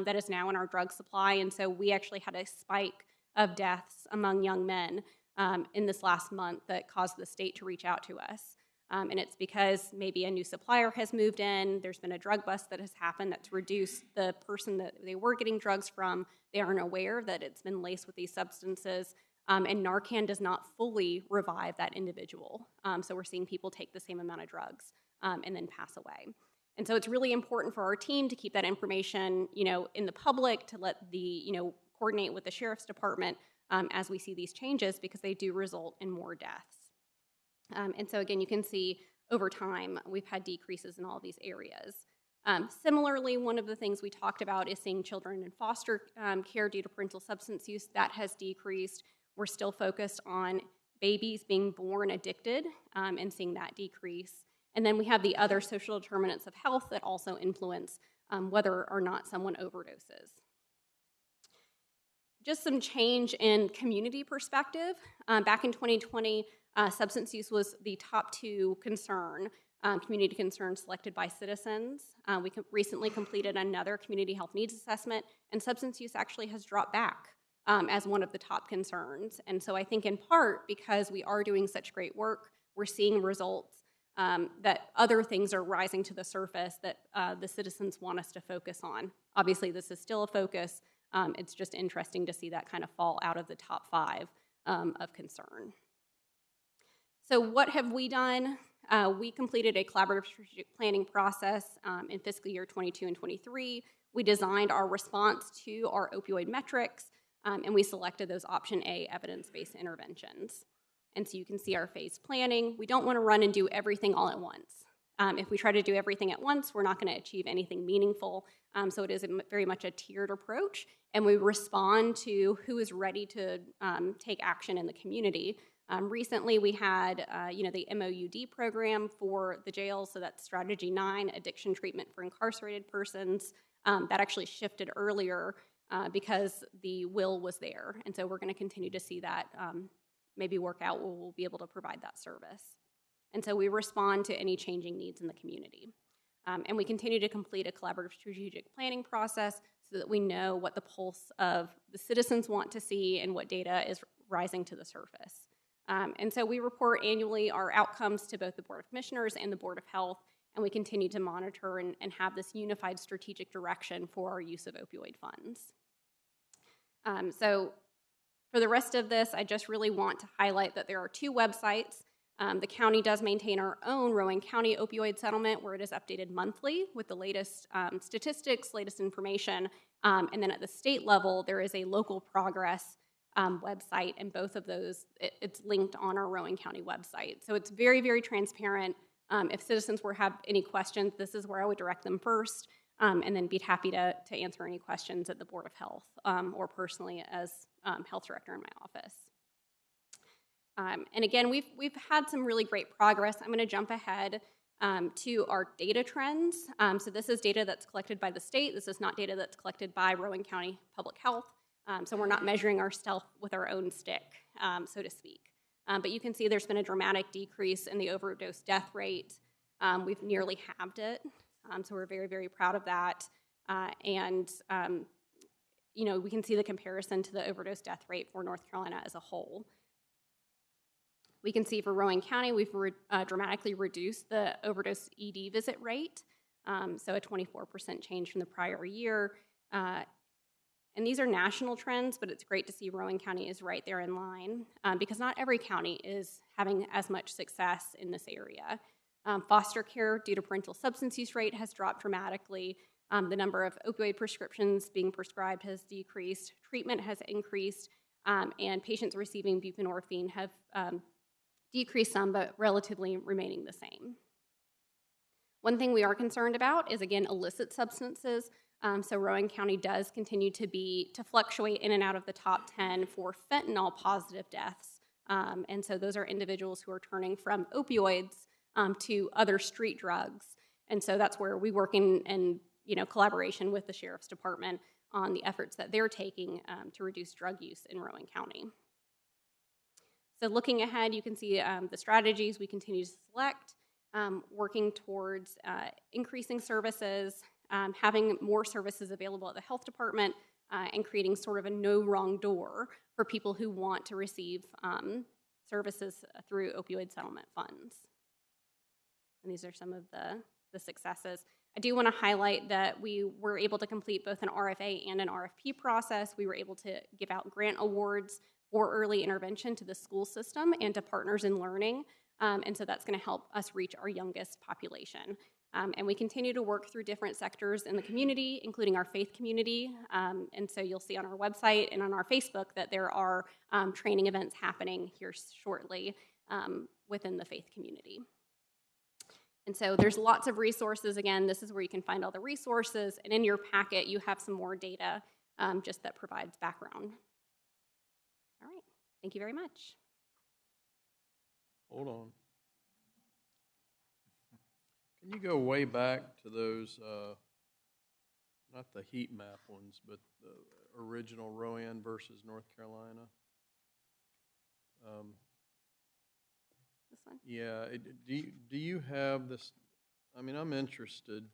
Speaker 2: that is now in our drug supply, and so we actually had a spike of deaths among young men in this last month that caused the state to reach out to us. And it's because maybe a new supplier has moved in, there's been a drug bust that has happened that's reduced the person that they were getting drugs from. They aren't aware that it's been laced with these substances, and Narcan does not fully revive that individual. So we're seeing people take the same amount of drugs and then pass away. And so it's really important for our team to keep that information, in the public, to let the, coordinate with the sheriff's department as we see these changes, because they do result in more deaths. And so again, you can see over time, we've had decreases in all these areas. Similarly, one of the things we talked about is seeing children in foster care due to parental substance use. That has decreased. We're still focused on babies being born addicted and seeing that decrease. And then we have the other social determinants of health that also influence whether or not someone overdoses. Just some change in community perspective. Back in 2020, substance use was the top 2 concern, community concern selected by citizens. We recently completed another community health needs assessment, and substance use actually has dropped back as one of the top concerns. And so I think in part because we are doing such great work, we're seeing results that other things are rising to the surface that the citizens want us to focus on. Obviously, this is still a focus. It's just interesting to see that kind of fall out of the top 5 of concern. So what have we done? We completed a collaborative strategic planning process in fiscal year 22 and 23. We designed our response to our opioid metrics, and we selected those option A evidence-based interventions. And so you can see our phased planning. We don't want to run and do everything all at once. If we try to do everything at once, we're not going to achieve anything meaningful. So it is very much a tiered approach, and we respond to who is ready to take action in the community. Recently, we had the MOUD program for the jails, so that's Strategy 9, Addiction Treatment for Incarcerated Persons. That actually shifted earlier because the will was there, and so we're going to continue to see that maybe work out where we'll be able to provide that service. And so we respond to any changing needs in the community. And we continue to complete a collaborative strategic planning process so that we know what the pulse of the citizens want to see and what data is rising to the surface. And so we report annually our outcomes to both the Board of Commissioners and the Board of Health, and we continue to monitor and have this unified strategic direction for our use of opioid funds. So for the rest of this, I just really want to highlight that there are two websites. The county does maintain our own Rowan County opioid settlement, where it is updated monthly with the latest statistics, latest information. And then at the state level, there is a local progress website, and both of those, it's linked on our Rowan County website. So it's very, very transparent. If citizens have any questions, this is where I would direct them first, and then be happy to answer any questions at the Board of Health or personally as health director in my office. And again, we've had some really great progress. I'm going to jump ahead to our data trends. So this is data that's collected by the state. This is not data that's collected by Rowan County Public Health. So we're not measuring ourselves with our own stick, so to speak. But you can see there's been a dramatic decrease in the overdose death rate. We've nearly halved it. So we're very, very proud of that. You know, we can see the comparison to the overdose death rate for North Carolina as a whole. We can see for Rowan County, we've dramatically reduced the overdose ED visit rate, so a 24% change from the prior year. And these are national trends, but it's great to see Rowan County is right there in line because not every county is having as much success in this area. Foster care due to parental substance use rate has dropped dramatically. The number of opioid prescriptions being prescribed has decreased. Treatment has increased, and patients receiving buprenorphine have decreased some, but relatively remaining the same. One thing we are concerned about is, again, illicit substances. So Rowan County does continue to fluctuate in and out of the top 10 for fentanyl positive deaths. And so those are individuals who are turning from opioids to other street drugs. And so that's where we work in collaboration with the Sheriff's Department on the efforts that they're taking to reduce drug use in Rowan County. So looking ahead, you can see the strategies we continue to select, working towards increasing services, having more services available at the health department, and creating sort of a no wrong door for people who want to receive services through opioid settlement funds. And these are some of the successes. I do want to highlight that we were able to complete both an RFA and an RFP process. We were able to give out grant awards for early intervention to the school system and to partners in learning. And so that's going to help us reach our youngest population. And we continue to work through different sectors in the community, including our faith community. And so you'll see on our website and on our Facebook that there are training events happening here shortly within the faith community. And so there's lots of resources. Again, this is where you can find all the resources. And in your packet, you have some more data just that provides background. All right. Thank you very much.
Speaker 1: Hold on. Can you go way back to those, not the heat map ones, but the original Rowan versus North Carolina?
Speaker 2: This one?
Speaker 1: Yeah. Do you have this? I mean, I'm interested.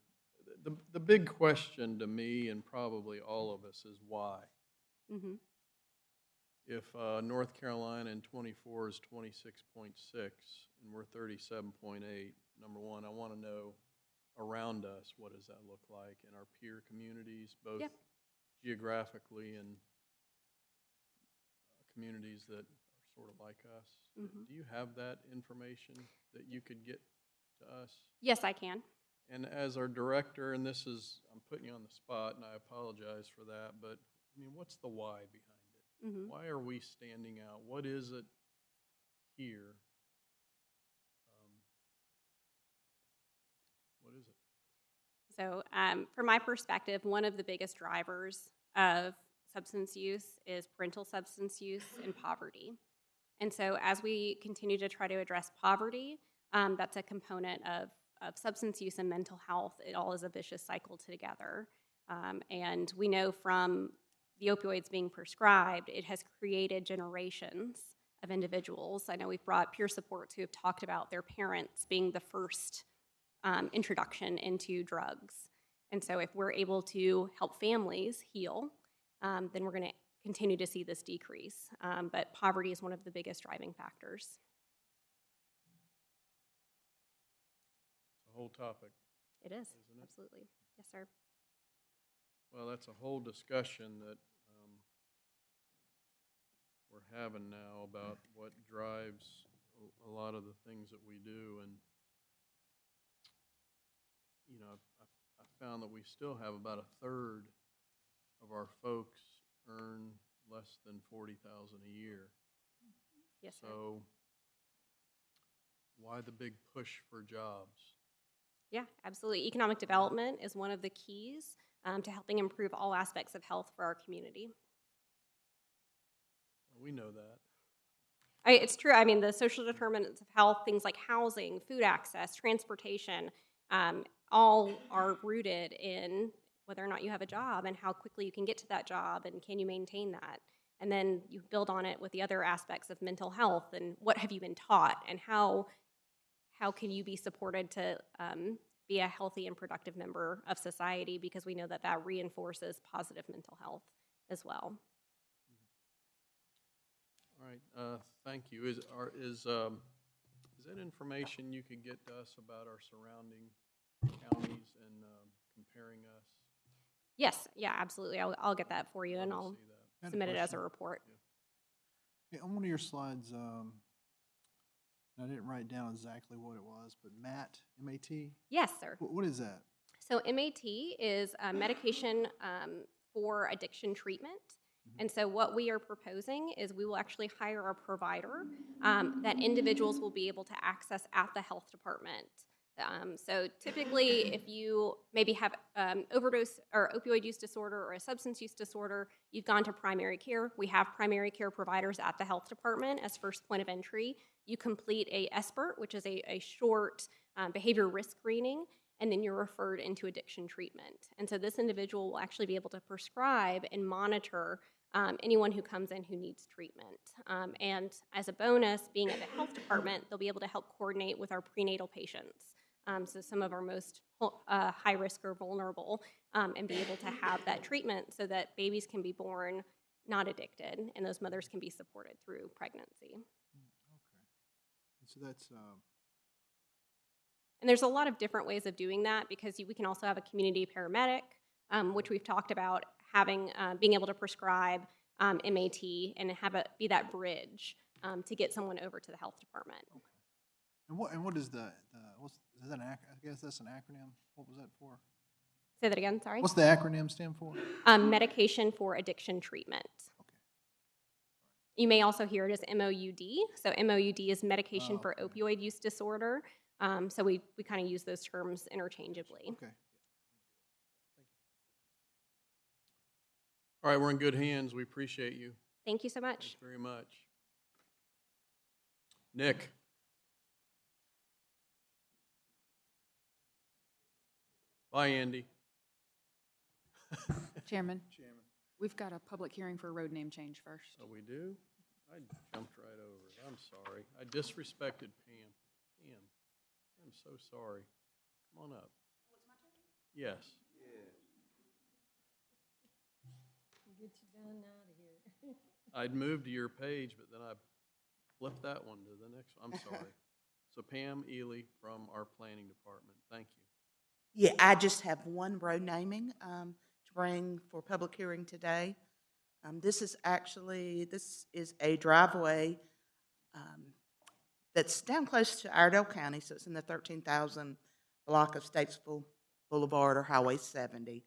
Speaker 1: The big question to me and probably all of us is why.
Speaker 2: Mm-hmm.
Speaker 1: If North Carolina in 24 is 26.6 and we're 37.8, number one, I want to know around us, what does that look like in our peer communities, both geographically and communities that are sort of like us?
Speaker 2: Mm-hmm.
Speaker 1: Do you have that information that you could get to us?
Speaker 2: Yes, I can.
Speaker 1: And as our director, and this is, I'm putting you on the spot and I apologize for that, but I mean, what's the why behind it?
Speaker 2: Mm-hmm.
Speaker 1: Why are we standing out? What is it here? What is it?
Speaker 2: So from my perspective, one of the biggest drivers of substance use is parental substance use and poverty. And so as we continue to try to address poverty, that's a component of substance use and mental health. It all is a vicious cycle together. And we know from the opioids being prescribed, it has created generations of individuals. I know we've brought peer supports who have talked about their parents being the first introduction into drugs. And so if we're able to help families heal, then we're going to continue to see this decrease. But poverty is one of the biggest driving factors.
Speaker 1: It's a whole topic.
Speaker 2: It is,
Speaker 1: isn't it?
Speaker 2: absolutely. Yes, sir.
Speaker 1: Well, that's a whole discussion that we're having now about what drives a lot of the things that we do. And, you know, I found that we still have about a third of our folks earn less than $40,000 a year.
Speaker 2: Yes, sir.
Speaker 1: So why the big push for jobs?
Speaker 2: Yeah, absolutely. Economic development is one of the keys to helping improve all aspects of health for our community.
Speaker 1: We know that.
Speaker 2: It's true. I mean, the social determinants of health, things like housing, food access, transportation, all are rooted in whether or not you have a job and how quickly you can get to that job and can you maintain that. And then you build on it with the other aspects of mental health and what have you been taught and how can you be supported to be a healthy and productive member of society, because we know that that reinforces positive mental health as well.
Speaker 1: All right, thank you. Is that information you could get to us about our surrounding counties and comparing us?
Speaker 2: Yes, yeah, absolutely. I'll get that for you and I'll submit it as a report.
Speaker 20: Yeah, on one of your slides, I didn't write down exactly what it was, but MAT, M-A-T?
Speaker 2: Yes, sir.
Speaker 20: What is that?
Speaker 2: So MAT is a medication for addiction treatment. And so what we are proposing is we will actually hire a provider that individuals will be able to access at the health department. So typically, if you maybe have overdose or opioid use disorder or a substance use disorder, you've gone to primary care. We have primary care providers at the health department as first point of entry. You complete a SBIRT, which is a short behavior risk screening, and then you're referred into addiction treatment. And so this individual will actually be able to prescribe and monitor anyone who comes in who needs treatment. And as a bonus, being at the health department, they'll be able to help coordinate with our prenatal patients. So some of our most high risk or vulnerable, and be able to have that treatment so that babies can be born not addicted and those mothers can be supported through pregnancy.
Speaker 20: Okay. So that's...
Speaker 2: And there's a lot of different ways of doing that, because we can also have a community paramedic, which we've talked about having, being able to prescribe MAT and have it be that bridge to get someone over to the health department.
Speaker 20: Okay. And what is is that I guess that's an acronym. What was that for?
Speaker 2: Say that again, sorry?
Speaker 20: What's the acronym stand for?
Speaker 2: Medication for addiction treatment.
Speaker 20: Okay.
Speaker 2: You may also hear it as MOUD. So MOUD is medication for opioid use disorder. So we kind of use those terms interchangeably.
Speaker 20: Okay.
Speaker 1: All right, we're in good hands. We appreciate you.
Speaker 2: Thank you so much.
Speaker 1: Thanks very much. Nick. Bye, Andy.
Speaker 12: Chairman, we've got a public hearing for a road name change first.
Speaker 1: Oh, we do? I jumped right over it. I'm sorry. I disrespected Pam. Pam, I'm so sorry. Come on up. Oh, it's my turn? Yes.
Speaker 6: Get you done out of here.
Speaker 1: I'd moved to your page, but then I flipped that one to the next one. I'm sorry. So Pam Ely from our planning department. Thank you.
Speaker 22: Yeah, I just have one road naming to bring for public hearing today. This is a driveway that's down close to Iredell County, so it's in the 13,000 block of Statesville Boulevard or Highway 70.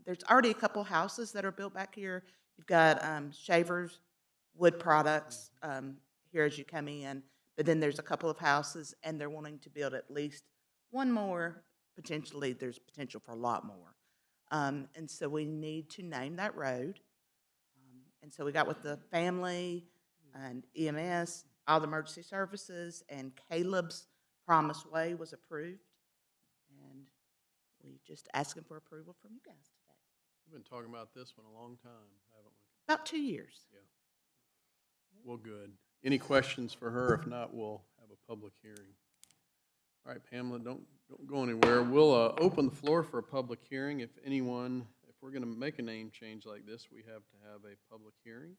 Speaker 22: There's already a couple houses that are built back here. You've got Shavers Wood Products here as you come in, but then there's a couple of houses, and they're wanting to build at least one more. Potentially, there's potential for a lot more. And so we need to name that road. And so we got with the family and EMS, all the emergency services, and Caleb's Promise Way was approved. And we just asking for approval from you guys today.
Speaker 1: We've been talking about this one a long time, haven't we?
Speaker 22: About 2 years.
Speaker 1: Yeah. Well, good. Any questions for her? If not, we'll have a public hearing. All right, Pamela, don't go anywhere. We'll open the floor for a public hearing. If we're going to make a name change like this, we have to have a public hearing.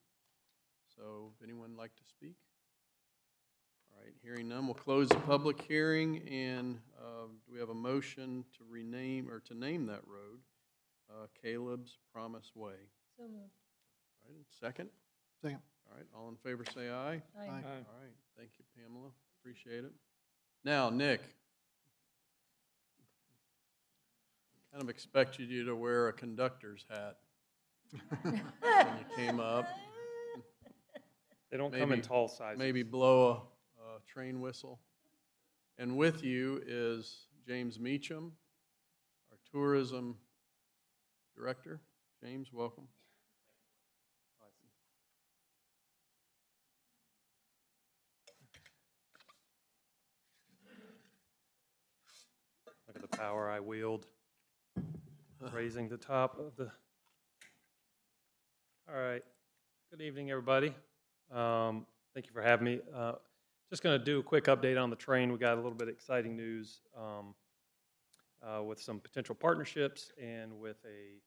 Speaker 1: So if anyone would like to speak? All right, hearing none, we'll close the public hearing, and do we have a motion to rename or to name that road Caleb's Promise Way?
Speaker 6: So moved.
Speaker 1: All right, second?
Speaker 20: Second.
Speaker 1: All right, all in favor say aye.
Speaker 6: Aye.
Speaker 1: All right, thank you, Pamela. Appreciate it. Now, Nick. Kind of expected you to wear a conductor's hat when you came up.
Speaker 7: They don't come in tall sizes.
Speaker 1: Maybe blow a train whistle. And with you is James Meacham, our tourism director. James, welcome.
Speaker 7: Look at the power I wield. Raising the top of the... All right. Good evening, everybody. Thank you for having me. Just going to do a quick update on the train. We got a little bit of exciting news with some potential partnerships and with a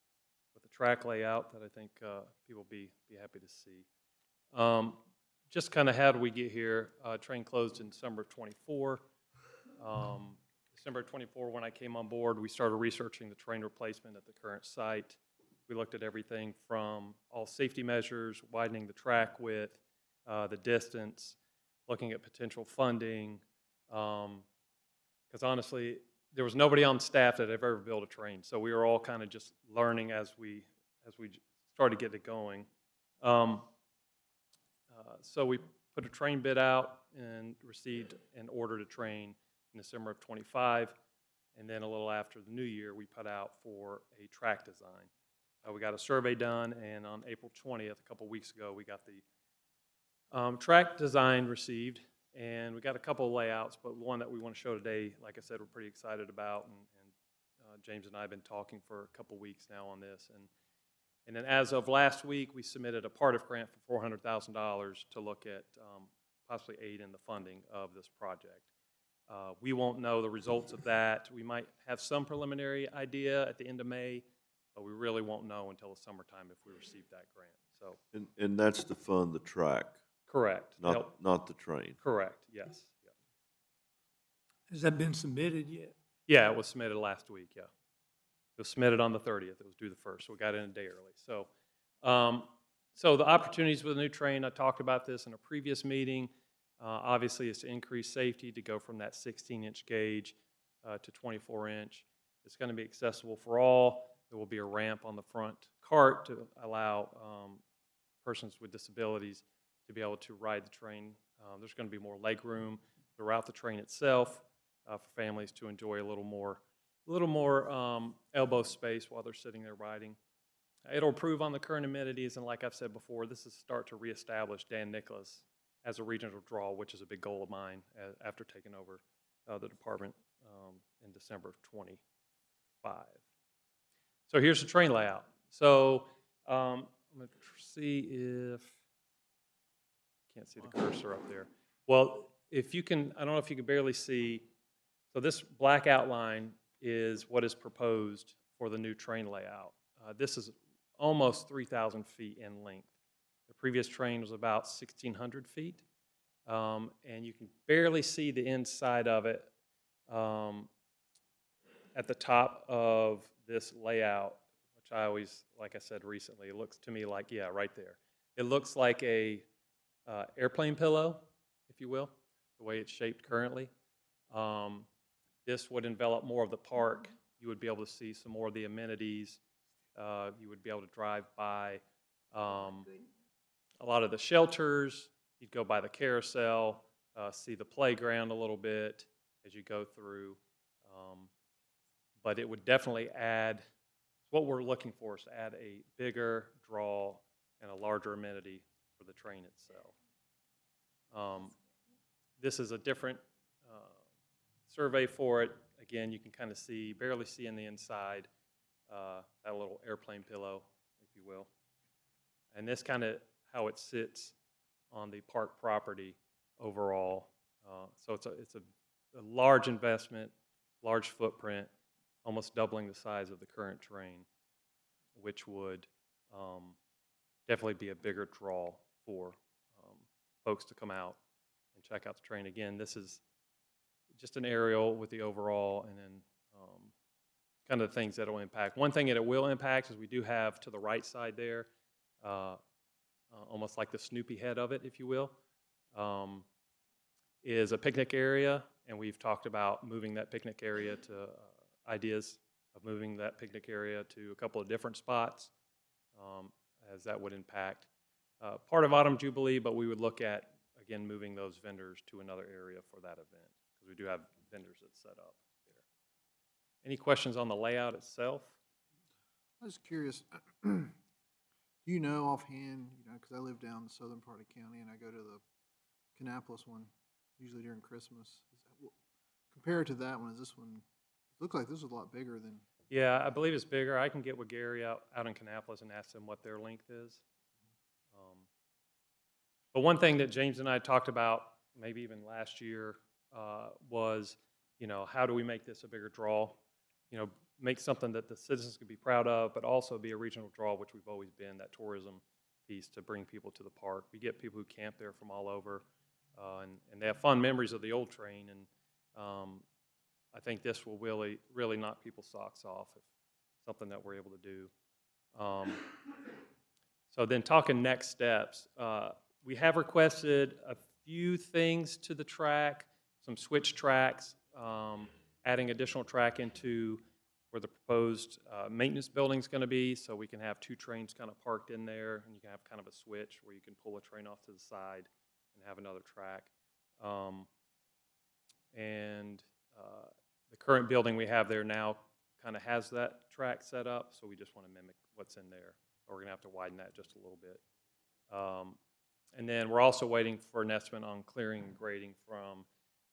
Speaker 7: track layout that I think people will be happy to see. Just kind of how did we get here? Train closed in December of 24. December 24, when I came on board, we started researching the train replacement at the current site. We looked at everything from all safety measures, widening the track width, the distance, looking at potential funding, because honestly, there was nobody on staff that had ever built a train, so we were all kind of just learning as we started getting it going. So we put a train bid out and received an order to train in December of 25, and then a little after the new year, we put out for a track design. We got a survey done, and on April 20th, a couple weeks ago, we got the track design received, and we got a couple of layouts, but one that we want to show today, like I said, we're pretty excited about, and James and I have been talking for a couple weeks now on this, and then as of last week, we submitted a part of grant for $400,000 to look at possibly aid in the funding of this project. We won't know the results of that. We might have some preliminary idea at the end of May, but we really won't know until the summertime if we receive that grant. So,
Speaker 15: And that's to fund the track?
Speaker 7: Correct.
Speaker 15: Not the train?
Speaker 7: Correct, yes. Yeah.
Speaker 16: Has that been submitted yet?
Speaker 7: Yeah, it was submitted last week, yeah. It was submitted on the 30th. It was due the 1st, so we got in a day early. So, so the opportunities with the new train, I talked about this in a previous meeting. Obviously, it's to increase safety, to go from that 16-inch gauge to 24-inch. It's going to be accessible for all. There will be a ramp on the front cart to allow persons with disabilities to be able to ride the train. There's going to be more leg room throughout the train itself for families to enjoy a little more elbow space while they're sitting there riding. It'll improve on the current amenities, and like I've said before, this is start to reestablish Dan Nicholas as a regional draw, which is a big goal of mine after taking over the department in December of 25. So here's the train layout. So I'm going to see if, can't see the cursor up there. Well, if you can, I don't know if you can barely see, so this black outline is what is proposed for the new train layout. This is almost 3,000 feet in length. The previous train was about 1,600 feet, and you can barely see the inside of it at the top of this layout, which I always, like I said recently, it looks to me like, yeah, right there. It looks like a airplane pillow, if you will, the way it's shaped currently. This would envelop more of the park. You would be able to see some more of the amenities. You would be able to drive by a lot of the shelters. You'd go by the carousel, see the playground a little bit as you go through. But it would definitely add, what we're looking for is to add a bigger draw and a larger amenity for the train itself. This is a different survey for it. Again, you can kind of see, barely see in the inside, that little airplane pillow, if you will. And this kind of how it sits on the park property overall. So it's a a large investment, large footprint, almost doubling the size of the current train, which would definitely be a bigger draw for folks to come out and check out the train. Again, this is just an aerial with the overall, and then kind of the things that it will impact. One thing that it will impact is we do have to the right side there, almost like the Snoopy head of it, if you will, is a picnic area, and we've talked about moving that picnic area to ideas of moving that picnic area to a couple of different spots, as that would impact part of Autumn Jubilee, but we would look at, again, moving those vendors to another area for that event, because we do have vendors that set up there. Any questions on the layout itself?
Speaker 20: I was curious, do you know offhand, because I live down the southern part of the county and I go to the Kannapolis one, usually during Christmas. Compared to that one, is this one, it looks like this is a lot bigger than.
Speaker 7: Yeah, I believe it's bigger. I can get with Gary out in Kannapolis and ask them what their length is. But one thing that James and I talked about, maybe even last year, was, how do we make this a bigger draw? Make something that the citizens could be proud of, but also be a regional draw, which we've always been, that tourism piece to bring people to the park. We get people who camp there from all over, and they have fond memories of the old train, and I think this will really knock people's socks off, if something that we're able to do. So then talking next steps, we have requested a few things to the track, some switch tracks, adding additional track into where the proposed maintenance building is going to be, so we can have two trains kind of parked in there, and you can have kind of a switch where you can pull a train off to the side and have another track. The current building we have there now kind of has that track set up, so we just want to mimic what's in there. We're going to have to widen that just a little bit. And then we're also waiting for an estimate on clearing and grading from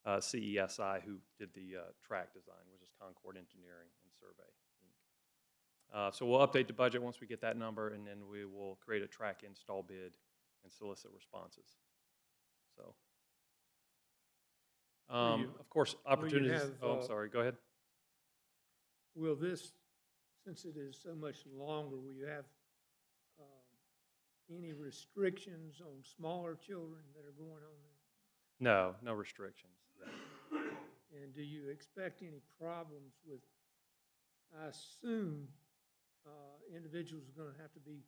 Speaker 7: CESI, who did the track design, which is Concord Engineering and Survey, Inc. So we'll update the budget once we get that number, and then we will create a track install bid and solicit responses. So, of course, opportunities. I'm sorry. Go ahead.
Speaker 16: Will this, since it is so much longer, will you have any restrictions on smaller children that are going on there?
Speaker 7: No restrictions.
Speaker 16: And do you expect any problems with, I assume, individuals are going to have to be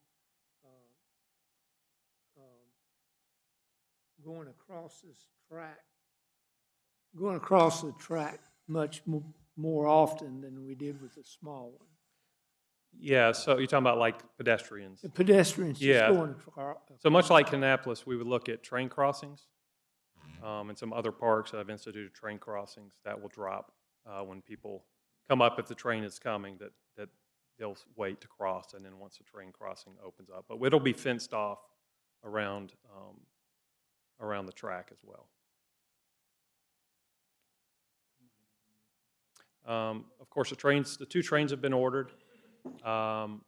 Speaker 16: going across the track much more often than we did with the small one?
Speaker 7: Yeah, so you're talking about like pedestrians?
Speaker 16: The pedestrians
Speaker 7: yeah.
Speaker 16: just going across.
Speaker 7: So much like Kannapolis, we would look at train crossings, and some other parks that have instituted train crossings that will drop when people come up if the train is coming, that they'll wait to cross, and then once the train crossing opens up. But it'll be fenced off around the track as well. Of course, the two trains have been ordered, and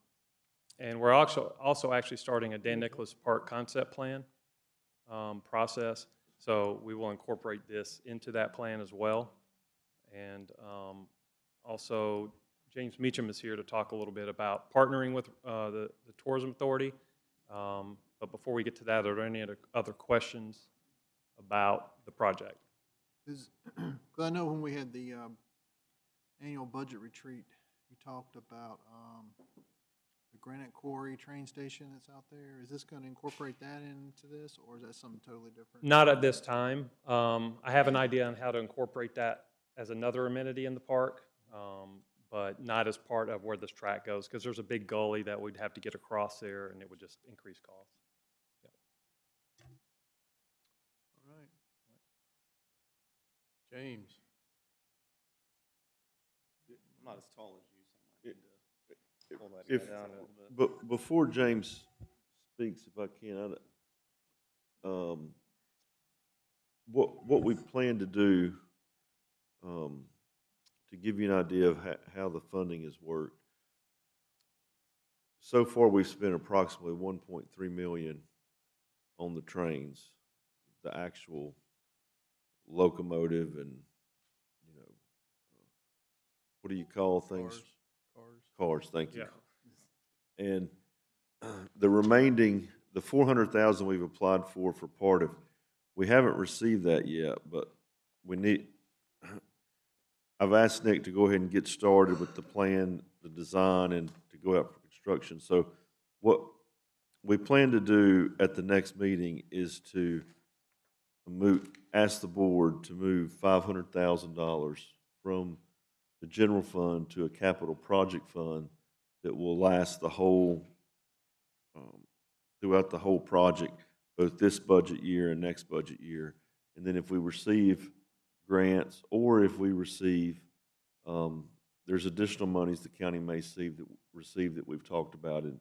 Speaker 7: we're also actually starting a Dan Nicholas Park concept plan process. So we will incorporate this into that plan as well. And also, James Meacham is here to talk a little bit about partnering with the Tourism Authority. But before we get to that, are there any other questions about the project?
Speaker 20: Because I know when we had the annual budget retreat, you talked about the Granite Quarry train station that's out there. Is this going to incorporate that into this, or is that something totally different?
Speaker 7: Not at this time. I have an idea on how to incorporate that as another amenity in the park, but not as part of where this track goes, because there's a big gully that we'd have to get across there, and it would just increase costs. Yeah.
Speaker 1: All right. James.
Speaker 5: I'm not as tall as you, so I might need to pull that
Speaker 15: If,
Speaker 5: down a little bit.
Speaker 15: but before James speaks, if I can, what we plan to do, to give you an idea of how the funding has worked. So far, we've spent approximately $1.3 million on the trains, the actual locomotive and what do you call things? Cars, thank you.
Speaker 7: Yeah.
Speaker 15: And the remaining, the 400,000 we've applied for part of, we haven't received that yet, but we need, I've asked Nick to go ahead and get started with the plan, the design, and to go out for construction. So what we plan to do at the next meeting is to ask the board to move $500,000 from the general fund to a capital project fund that will last the whole, throughout the whole project, both this budget year and next budget year. And then if we receive grants, or if we receive, there's additional monies the county may receive that we've talked about at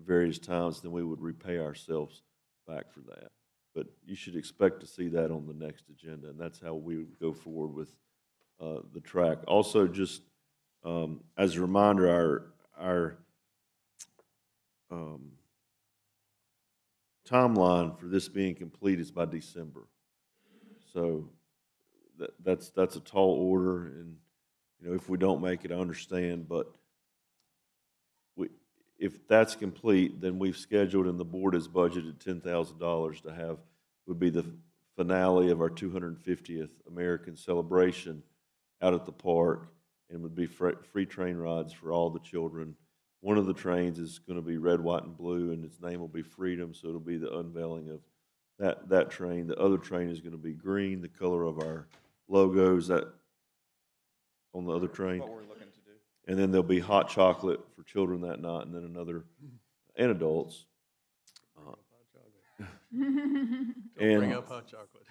Speaker 15: various times, then we would repay ourselves back for that. But you should expect to see that on the next agenda, and that's how we would go forward with the track. Also, just as a reminder, our timeline for this being complete is by December. So that's a tall order, and if we don't make it, I understand. But if that's complete, then we've scheduled, and the board has budgeted $10,000 to have, would be the finale of our 250th American celebration out at the park, and would be free train rides for all the children. One of the trains is going to be red, white, and blue, and its name will be Freedom, so it'll be the unveiling of that train. The other train is going to be green, the color of our logos that on the other train.
Speaker 21: What we're looking to do.
Speaker 15: And then there'll be hot chocolate for children that night, and then another, and adults.
Speaker 1: Bring up hot chocolate.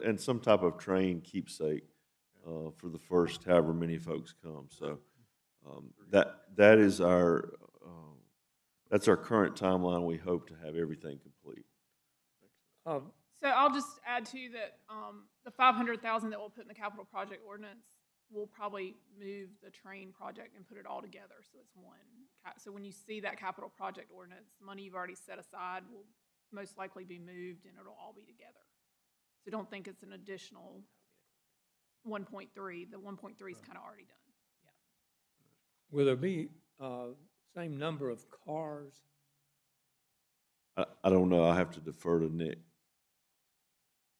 Speaker 15: And some type of train keepsake for the first however many folks come. So that is our that's our current timeline. We hope to have everything complete.
Speaker 12: So I'll just add to that, the 500,000 that we'll put in the capital project ordinance, we'll probably move the train project and put it all together, so it's one. So when you see that capital project ordinance, the money you've already set aside will most likely be moved, and it'll all be together. So don't think it's an additional 1.3. The 1.3 is kind of already done.
Speaker 16: Will there be same number of cars?
Speaker 15: I don't know. I have to defer to Nick.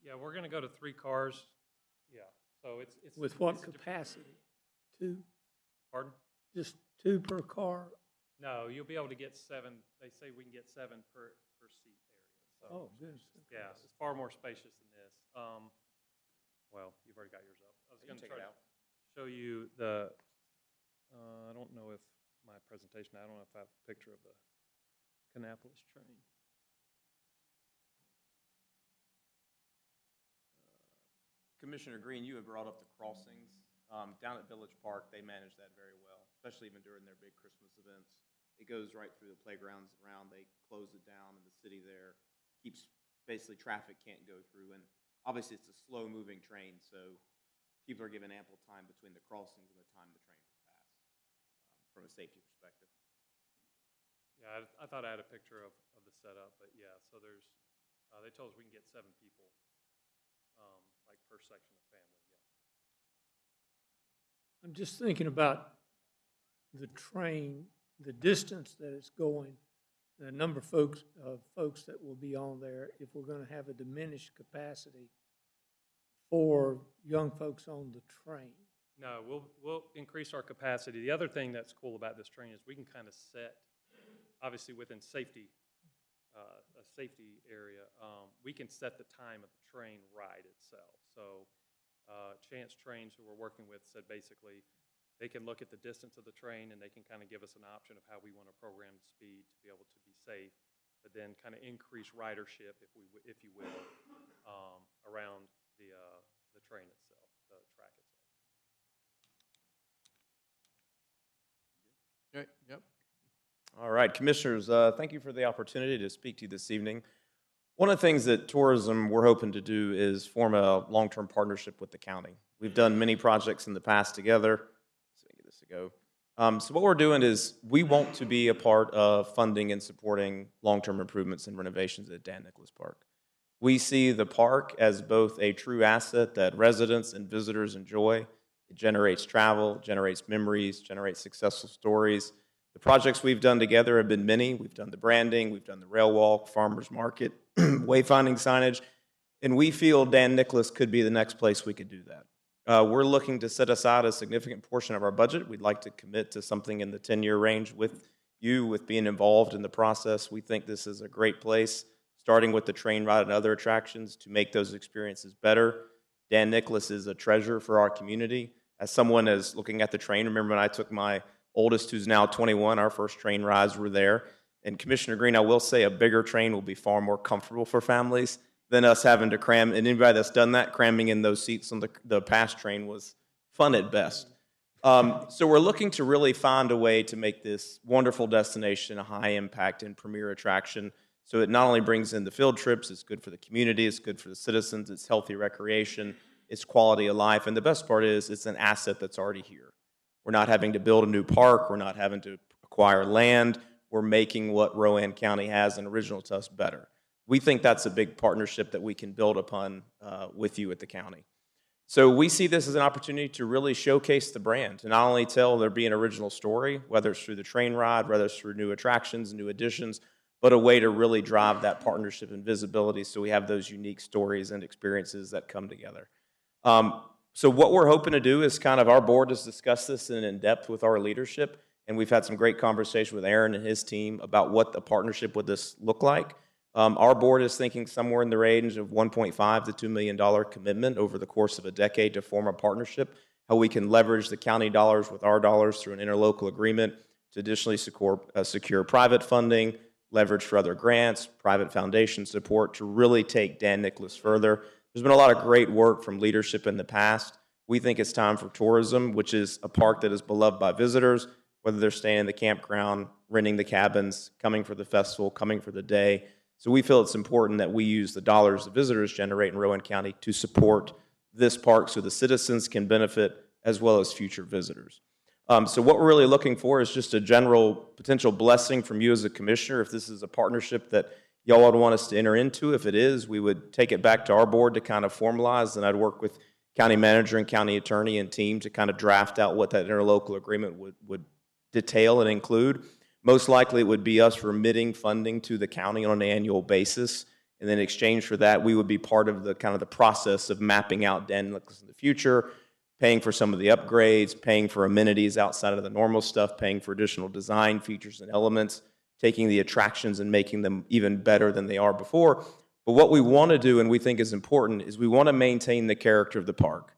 Speaker 7: Yeah, we're going to go to 3 cars. Yeah, so it's
Speaker 16: With what capacity? 2?
Speaker 7: Pardon?
Speaker 16: Just 2 per car?
Speaker 7: No, you'll be able to get 7. They say we can get 7 per seat area. So,
Speaker 16: Oh, good.
Speaker 7: yeah, it's far more spacious than this. Well, you've already got yours up. I was going to try to show you the. I don't know if my presentation. I don't know if I have a picture of the Kannapolis train.
Speaker 8: Commissioner Green, you had brought up the crossings. Down at Village Park, they manage that very well, especially even during their big Christmas events. It goes right through the playgrounds around. They close it down, and the city there keeps, basically traffic can't go through. And obviously it's a slow-moving train, so people are given ample time between the crossings and the time the train will pass from a safety perspective.
Speaker 7: Yeah, I thought I had a picture of the setup, but yeah, so there's, they told us we can get 7 people, like per section of family, yeah.
Speaker 16: I'm just thinking about the train, the distance that it's going, the number of folks that will be on there, if we're going to have a diminished capacity for young folks on the train.
Speaker 7: No, we'll increase our capacity. The other thing that's cool about this train is we can kind of set, obviously within safety, a safety area, we can set the time of the train ride itself. So Chance Trains, who we're working with, said basically they can look at the distance of the train and they can kind of give us an option of how we want to program the speed to be able to be safe, but then kind of increase ridership, if you will, around the train itself, the track itself.
Speaker 1: Okay, yep.
Speaker 8: All right, Commissioners, thank you for the opportunity to speak to you this evening. One of the things that tourism we're hoping to do is form a long-term partnership with the county. We've done many projects in the past together. So let me get this to go. So what we're doing is we want to be a part of funding and supporting long-term improvements and renovations at Dan Nicholas Park. We see the park as both a true asset that residents and visitors enjoy, It generates travel, generates memories, generates successful stories. The projects we've done together have been many. We've done the branding, we've done the rail walk, farmers market, wayfinding signage, and we feel Dan Nicholas could be the next place we could do that. We're looking to set aside a significant portion of our budget. We'd like to commit to something in the 10-year range with you, with being involved in the process. We think this is a great place, starting with the train ride and other attractions, to make those experiences better. Dan Nicholas is a treasure for our community. As someone is looking at the train, remember when I took my oldest, who's now 21, our first train rides were there. And Commissioner Green, I will say a bigger train will be far more comfortable for families than us having to cram. And anybody that's done that, cramming in those seats on the past train was fun at best. So we're looking to really find a way to make this wonderful destination a high impact and premier attraction. So it not only brings in the field trips, it's good for the community, it's good for the citizens, it's healthy recreation, it's quality of life. And the best part is it's an asset that's already here. We're not having to build a new park, we're not having to acquire land, we're making what Rowan County has and original to us better. We think that's a big partnership that we can build upon with you at the county. So we see this as an opportunity to really showcase the brand, to not only tell there be an original story, whether it's through the train ride, whether it's through new attractions, new additions, but a way to really drive that partnership and visibility so we have those unique stories and experiences that come together. So what we're hoping to do is kind of our board has discussed this in depth with our leadership, and we've had some great conversation with Aaron and his team about what the partnership would this look like. Our board is thinking somewhere in the range of $1.5 to $2 million commitment over the course of a decade to form a partnership, how we can leverage the county dollars with our dollars through an interlocal agreement to additionally secure private funding, leverage for other grants, private foundation support to really take Dan Nicholas further. There's been a lot of great work from leadership in the past. We think it's time for tourism, which is a park that is beloved by visitors, whether they're staying in the campground, renting the cabins, coming for the festival, coming for the day. So we feel it's important that we use the dollars the visitors generate in Rowan County to support this park so the citizens can benefit as well as future visitors. So what we're really looking for is just a general potential blessing from you as a commissioner. If this is a partnership that y'all would want us to enter into, if it is, we would take it back to our board to kind of formalize, and I'd work with county manager and county attorney and team to kind of draft out what that interlocal agreement would detail and include. Most likely it would be us remitting funding to the county on an annual basis, and then in exchange for that, we would be part of the kind of the process of mapping out Dan Nicholas in the future, paying for some of the upgrades, paying for amenities outside of the normal stuff, paying for additional design features and elements, taking the attractions and making them even better than they are before. But what we want to do, and we think is important, is we want to maintain the character of the park.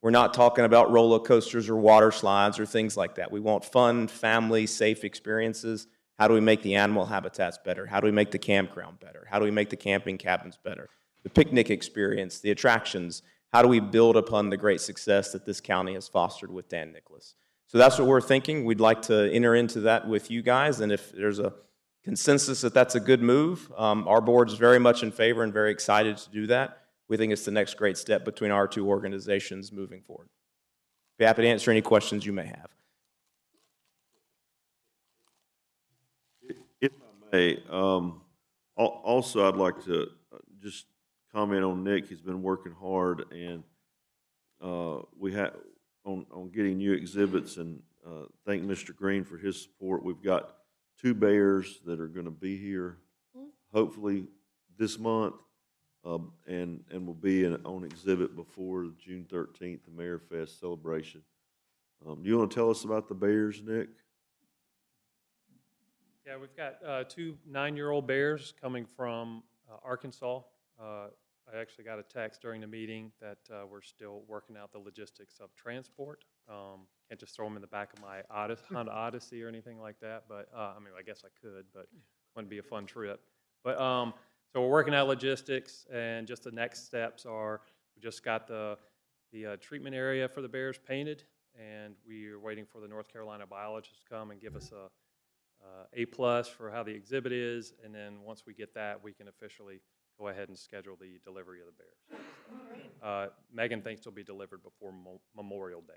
Speaker 8: We're not talking about roller coasters or water slides or things like that. We want fun, family, safe experiences. How do we make the animal habitats better? How do we make the campground better? How do we make the camping cabins better? The picnic experience, the attractions. How do we build upon the great success that this county has fostered with Dan Nicholas? So that's what we're thinking. We'd like to enter into that with you guys, and if there's a consensus that that's a good move, our board is very much in favor and very excited to do that. We think it's the next great step between our two organizations moving forward. Be happy to answer any questions you may have.
Speaker 15: If I may, also I'd like to just comment on Nick. He's been working hard, and we have on getting new exhibits, and thank Mr. Green for his support. We've got 2 bears that are going to be here, hopefully this month, and will be on exhibit before June 13th, the Mayor Fest celebration. Do you want to tell us about the bears, Nick?
Speaker 7: Yeah, we've got 2 9-year-old bears coming from Arkansas. I actually got a text during the meeting that we're still working out the logistics of transport. Can't just throw them in the back of my Honda Odyssey or anything like that. But I mean, I guess I could, but it wouldn't be a fun trip. But so we're working out logistics, and just the next steps are we just got the treatment area for the bears painted, and we are waiting for the North Carolina biologists to come and give us A+ for how the exhibit is, and then once we get that, we can officially go ahead and schedule the delivery of the bears. Megan thinks they'll be delivered before Memorial Day.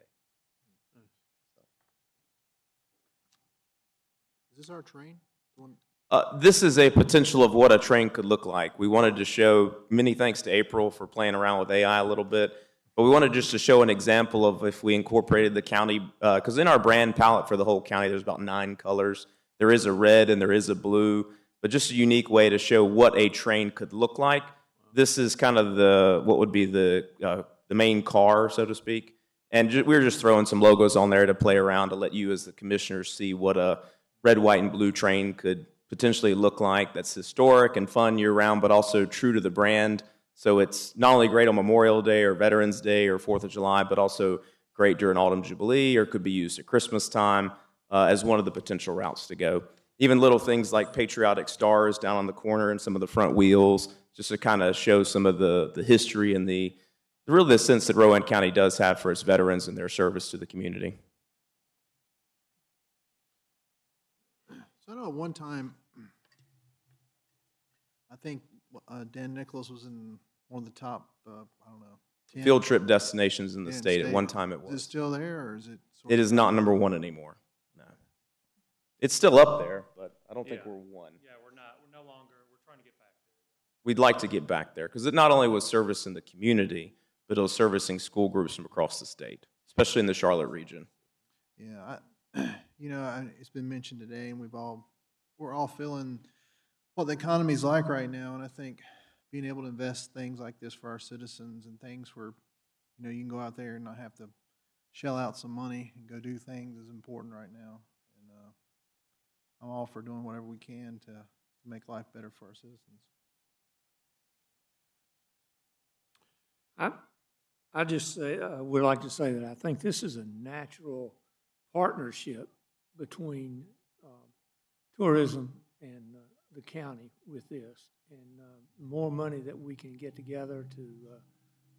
Speaker 20: Is this our train?
Speaker 8: This is a potential of what a train could look like. We wanted to show, many thanks to April for playing around with AI a little bit, But we wanted just to show an example of if we incorporated the county, because in our brand palette for the whole county, there's about 9 colors. There is a red and there is a blue, but just a unique way to show what a train could look like. This is kind of what would be the main car, so to speak. And we were just throwing some logos on there to play around to let you as the commissioners see what a red, white, and blue train could potentially look like. That's historic and fun year-round, but also true to the brand. So it's not only great on Memorial Day or Veterans Day or 4th of July, but also great during Autumn Jubilee, or could be used at Christmas time as one of the potential routes to go. Even little things like patriotic stars down on the corner and some of the front wheels, just to kind of show some of the history and the sense that Rowan County does have for its veterans and their service to the community.
Speaker 20: So I know at one time, I think Dan Nicholas was in one of the top, I don't know, 10
Speaker 8: Field trip destinations in the state. At one time it was.
Speaker 20: Is it still there, or is it?
Speaker 8: It is not number 1 anymore. No. It's still up there, but I don't think we're 1.
Speaker 7: Yeah, we're no longer, we're trying to get back there.
Speaker 8: We'd like to get back there, because it not only was servicing the community, but it was servicing school groups from across the state, especially in the Charlotte region.
Speaker 20: Yeah, it's been mentioned today, and we're all feeling what the economy's like right now, and I think being able to invest things like this for our citizens and things where, you can go out there and not have to shell out some money and go do things is important right now. And I'm all for doing whatever we can to make life better for our citizens.
Speaker 16: I just would like to say that I think this is a natural partnership between tourism and the county with this, and more money that we can get together to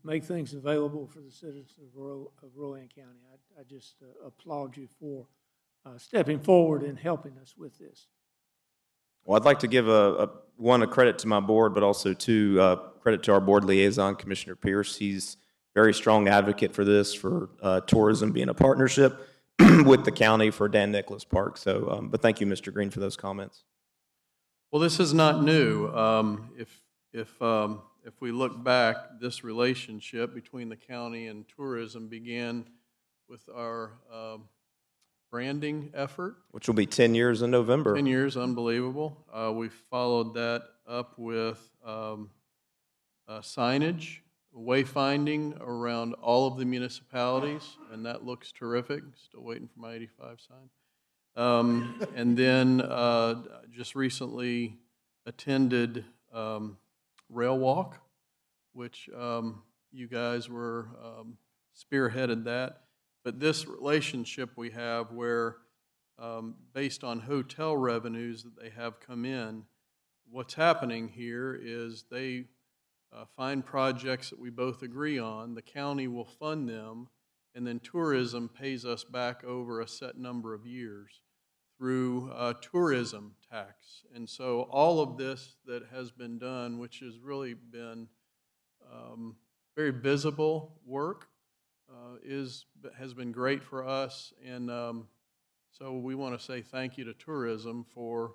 Speaker 16: make things available for the citizens of Rowan County. I just applaud you for stepping forward and helping us with this.
Speaker 8: Well, I'd like to give a credit to my board, but also credit to our board liaison, Commissioner Pierce. He's a very strong advocate for this, for tourism being a partnership with the county for Dan Nicholas Park. So, but thank you, Mr. Green, for those comments.
Speaker 1: Well, this is not new. If we look back, this relationship between the county and tourism began with our branding effort.
Speaker 8: Which will be 10 years in November.
Speaker 1: 10 years, unbelievable. We followed that up with signage, wayfinding around all of the municipalities, and that looks terrific. Still waiting for my 85 sign. And then just recently attended Rail Walk, which you guys were spearheaded that. But this relationship we have where, based on hotel revenues that they have come in, what's happening here is they find projects that we both agree on, the county will fund them, and then tourism pays us back over a set number of years through tourism tax. And so all of this that has been done, which has really been very visible work, has been great for us. And so we want to say thank you to tourism for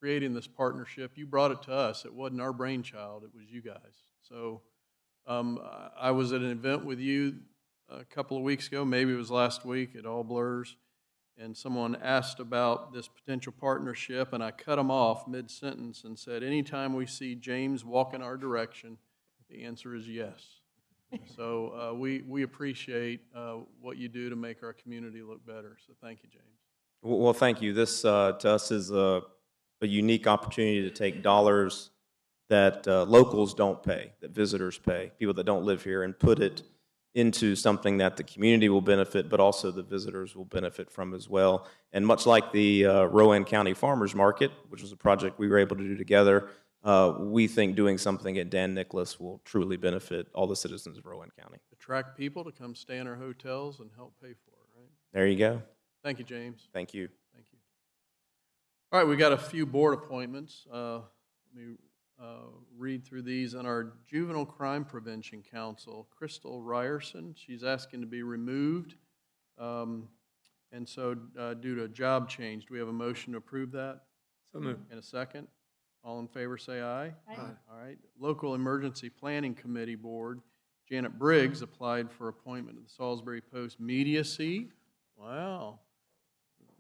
Speaker 1: creating this partnership. You brought it to us. It wasn't our brainchild. It was you guys. So I was at an event with you a couple of weeks ago. Maybe it was last week. It all blurs. And someone asked about this potential partnership, and I cut them off mid-sentence and said, anytime we see James walk in our direction, the answer is yes. So we appreciate what you do to make our community look better. So thank you, James.
Speaker 8: Well, thank you. This to us is a unique opportunity to take dollars that locals don't pay, that visitors pay, people that don't live here, and put it into something that the community will benefit, but also the visitors will benefit from as well. And much like the Rowan County Farmers Market, which was a project we were able to do together, we think doing something at Dan Nicholas will truly benefit all the citizens of Rowan County.
Speaker 1: Attract people to come stay in our hotels and help pay for it, right?
Speaker 8: There you go.
Speaker 1: Thank you, James.
Speaker 8: Thank you.
Speaker 1: Thank you. All right, we got a few board appointments. Let me read through these. On our Juvenile Crime Prevention Council, Crystal Ryerson, she's asking to be removed. And so due to a job change, do we have a motion to approve that?
Speaker 16: So moved.
Speaker 1: In a second. All in favor say aye.
Speaker 16: Aye.
Speaker 1: All right. Local Emergency Planning Committee Board, Janet Briggs applied for appointment to the Salisbury Post Media seat. Wow,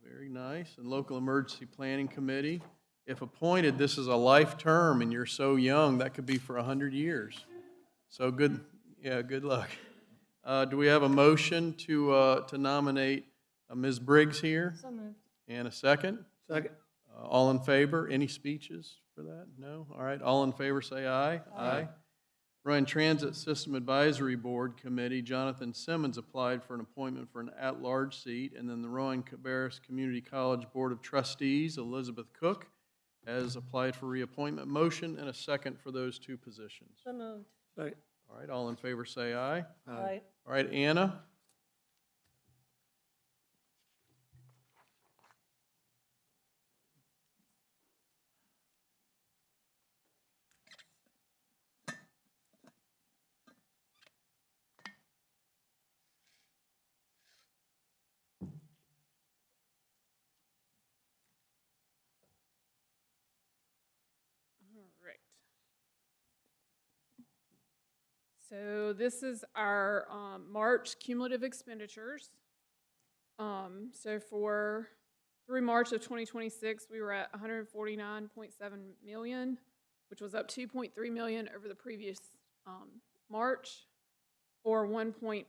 Speaker 1: very nice. And Local Emergency Planning Committee. If appointed, this is a life term, and you're so young, that could be for 100 years. So good, yeah, good luck. Do we have a motion to nominate Ms. Briggs here?
Speaker 6: So moved.
Speaker 1: And a second?
Speaker 16: Second.
Speaker 1: All in favor? Any speeches for that? No? All right, all in favor say aye. Aye. Rowan Transit System Advisory Board Committee, Jonathan Simmons applied for an appointment for an at-large seat, and then the Rowan Cabarrus Community College Board of Trustees, Elizabeth Cook, has applied for reappointment. Motion and a second for those two positions.
Speaker 6: So moved.
Speaker 16: Second.
Speaker 1: All right, all in favor say aye.
Speaker 6: Aye.
Speaker 1: All right, Anna?
Speaker 12: All right. So this is our March cumulative expenditures. So for through March of 2026, we were at 149.7 million, which was up 2.3 million over the previous March, or 1.59%.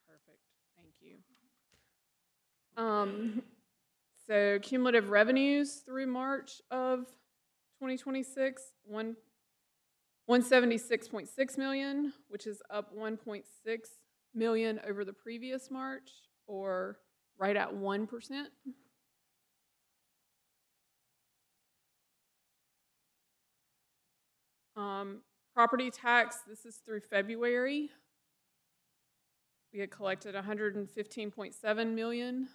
Speaker 12: Perfect. Thank you. So cumulative revenues through March of 2026, 176.6 million, which is up 1.6 million over the previous March, or right at 1%. Property tax, this is through February. We had collected 115.7 million,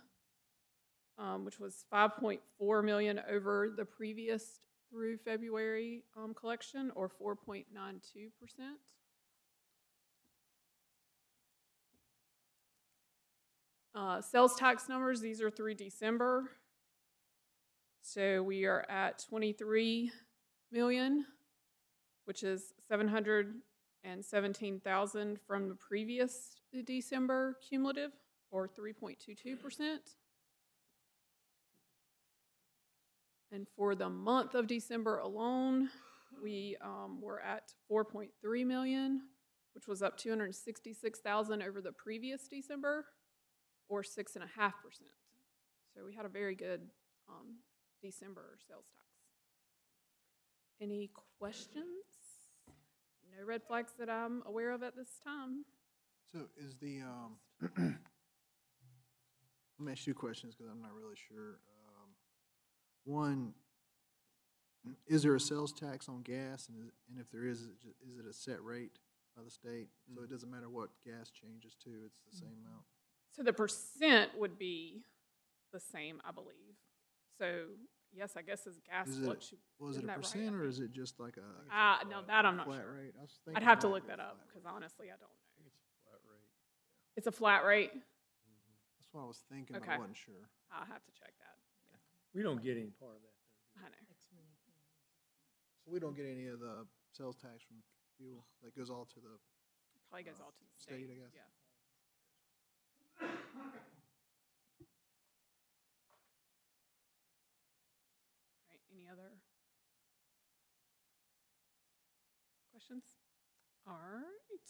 Speaker 12: which was 5.4 million over the previous through February collection, or 4.92%. Sales tax numbers, these are through December. So we are at 23 million, which is 717,000 from the previous December cumulative, or 3.22%. And for the month of December alone, we were at 4.3 million, which was up 266,000 over the previous December, or 6.5%. So we had a very good December sales tax. Any questions? No red flags that I'm aware of at this time.
Speaker 20: So is the, let me ask you questions because I'm not really sure. One, is there a sales tax on gas? And if there is it a set rate by the state? So it doesn't matter what gas changes to, it's the same amount?
Speaker 12: So the percent would be the same, I believe. So yes, I guess as gas fluctuates.
Speaker 20: Was it a percent or is it just like a?
Speaker 12: No, that I'm not
Speaker 20: flat
Speaker 12: sure.
Speaker 20: rate?
Speaker 12: I'd have to look that up because honestly, I don't know. It's a flat rate.
Speaker 20: That's what I was thinking,
Speaker 12: Okay.
Speaker 20: but I wasn't sure.
Speaker 12: I'll have to check that.
Speaker 16: We don't get any part of that, though.
Speaker 12: I know.
Speaker 20: So we don't get any of the sales tax from fuel? That goes all to the
Speaker 12: Probably goes all to the state.
Speaker 20: I guess?
Speaker 12: Yeah. All right, any other questions? All right.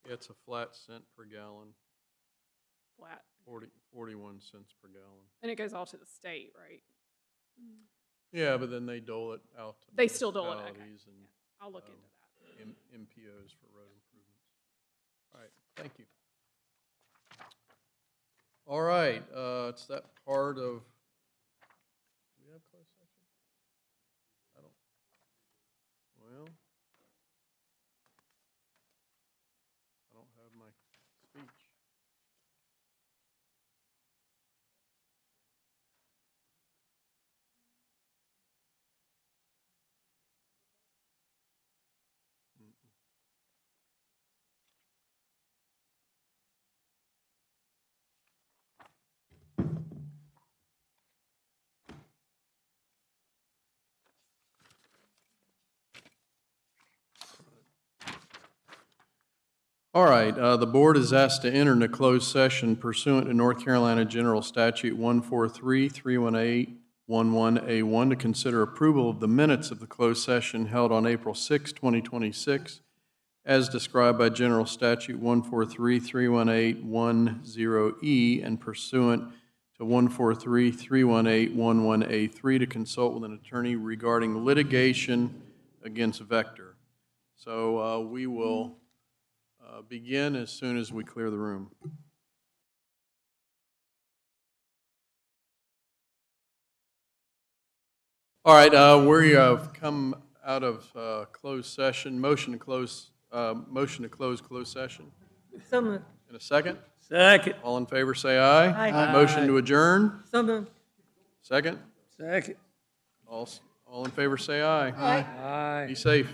Speaker 1: Yeah, it's a flat cent per gallon,
Speaker 12: Flat.
Speaker 1: 41 cents per gallon.
Speaker 12: And it goes all to the state, right?
Speaker 1: Yeah, but then they dole it out to
Speaker 12: They still dole it, okay.
Speaker 1: municipalities and
Speaker 12: I'll look into that.
Speaker 1: MPOs for road improvements. All right, thank you. All right, it's that part of, do we have closed session? I don't, well, I don't have my speech. All right, the board is asked to enter into closed session pursuant to North Carolina General Statute 143-318-11A1 to consider approval of the minutes of the closed session held on April 6, 2026, as described by General Statute 143-318-10E and pursuant to 143-318-11A3 to consult with an attorney regarding litigation against Vector. So we will begin as soon as we clear the room. All right, we have come out of closed session. Motion to close closed session.
Speaker 6: So moved.
Speaker 1: In a second?
Speaker 16: Second.
Speaker 1: All in favor, say aye.
Speaker 6: Aye.
Speaker 1: Motion to adjourn?
Speaker 6: So moved.
Speaker 1: Second?
Speaker 16: Second.
Speaker 1: All in favor, say aye.
Speaker 6: Aye.
Speaker 16: Aye.
Speaker 1: Be safe.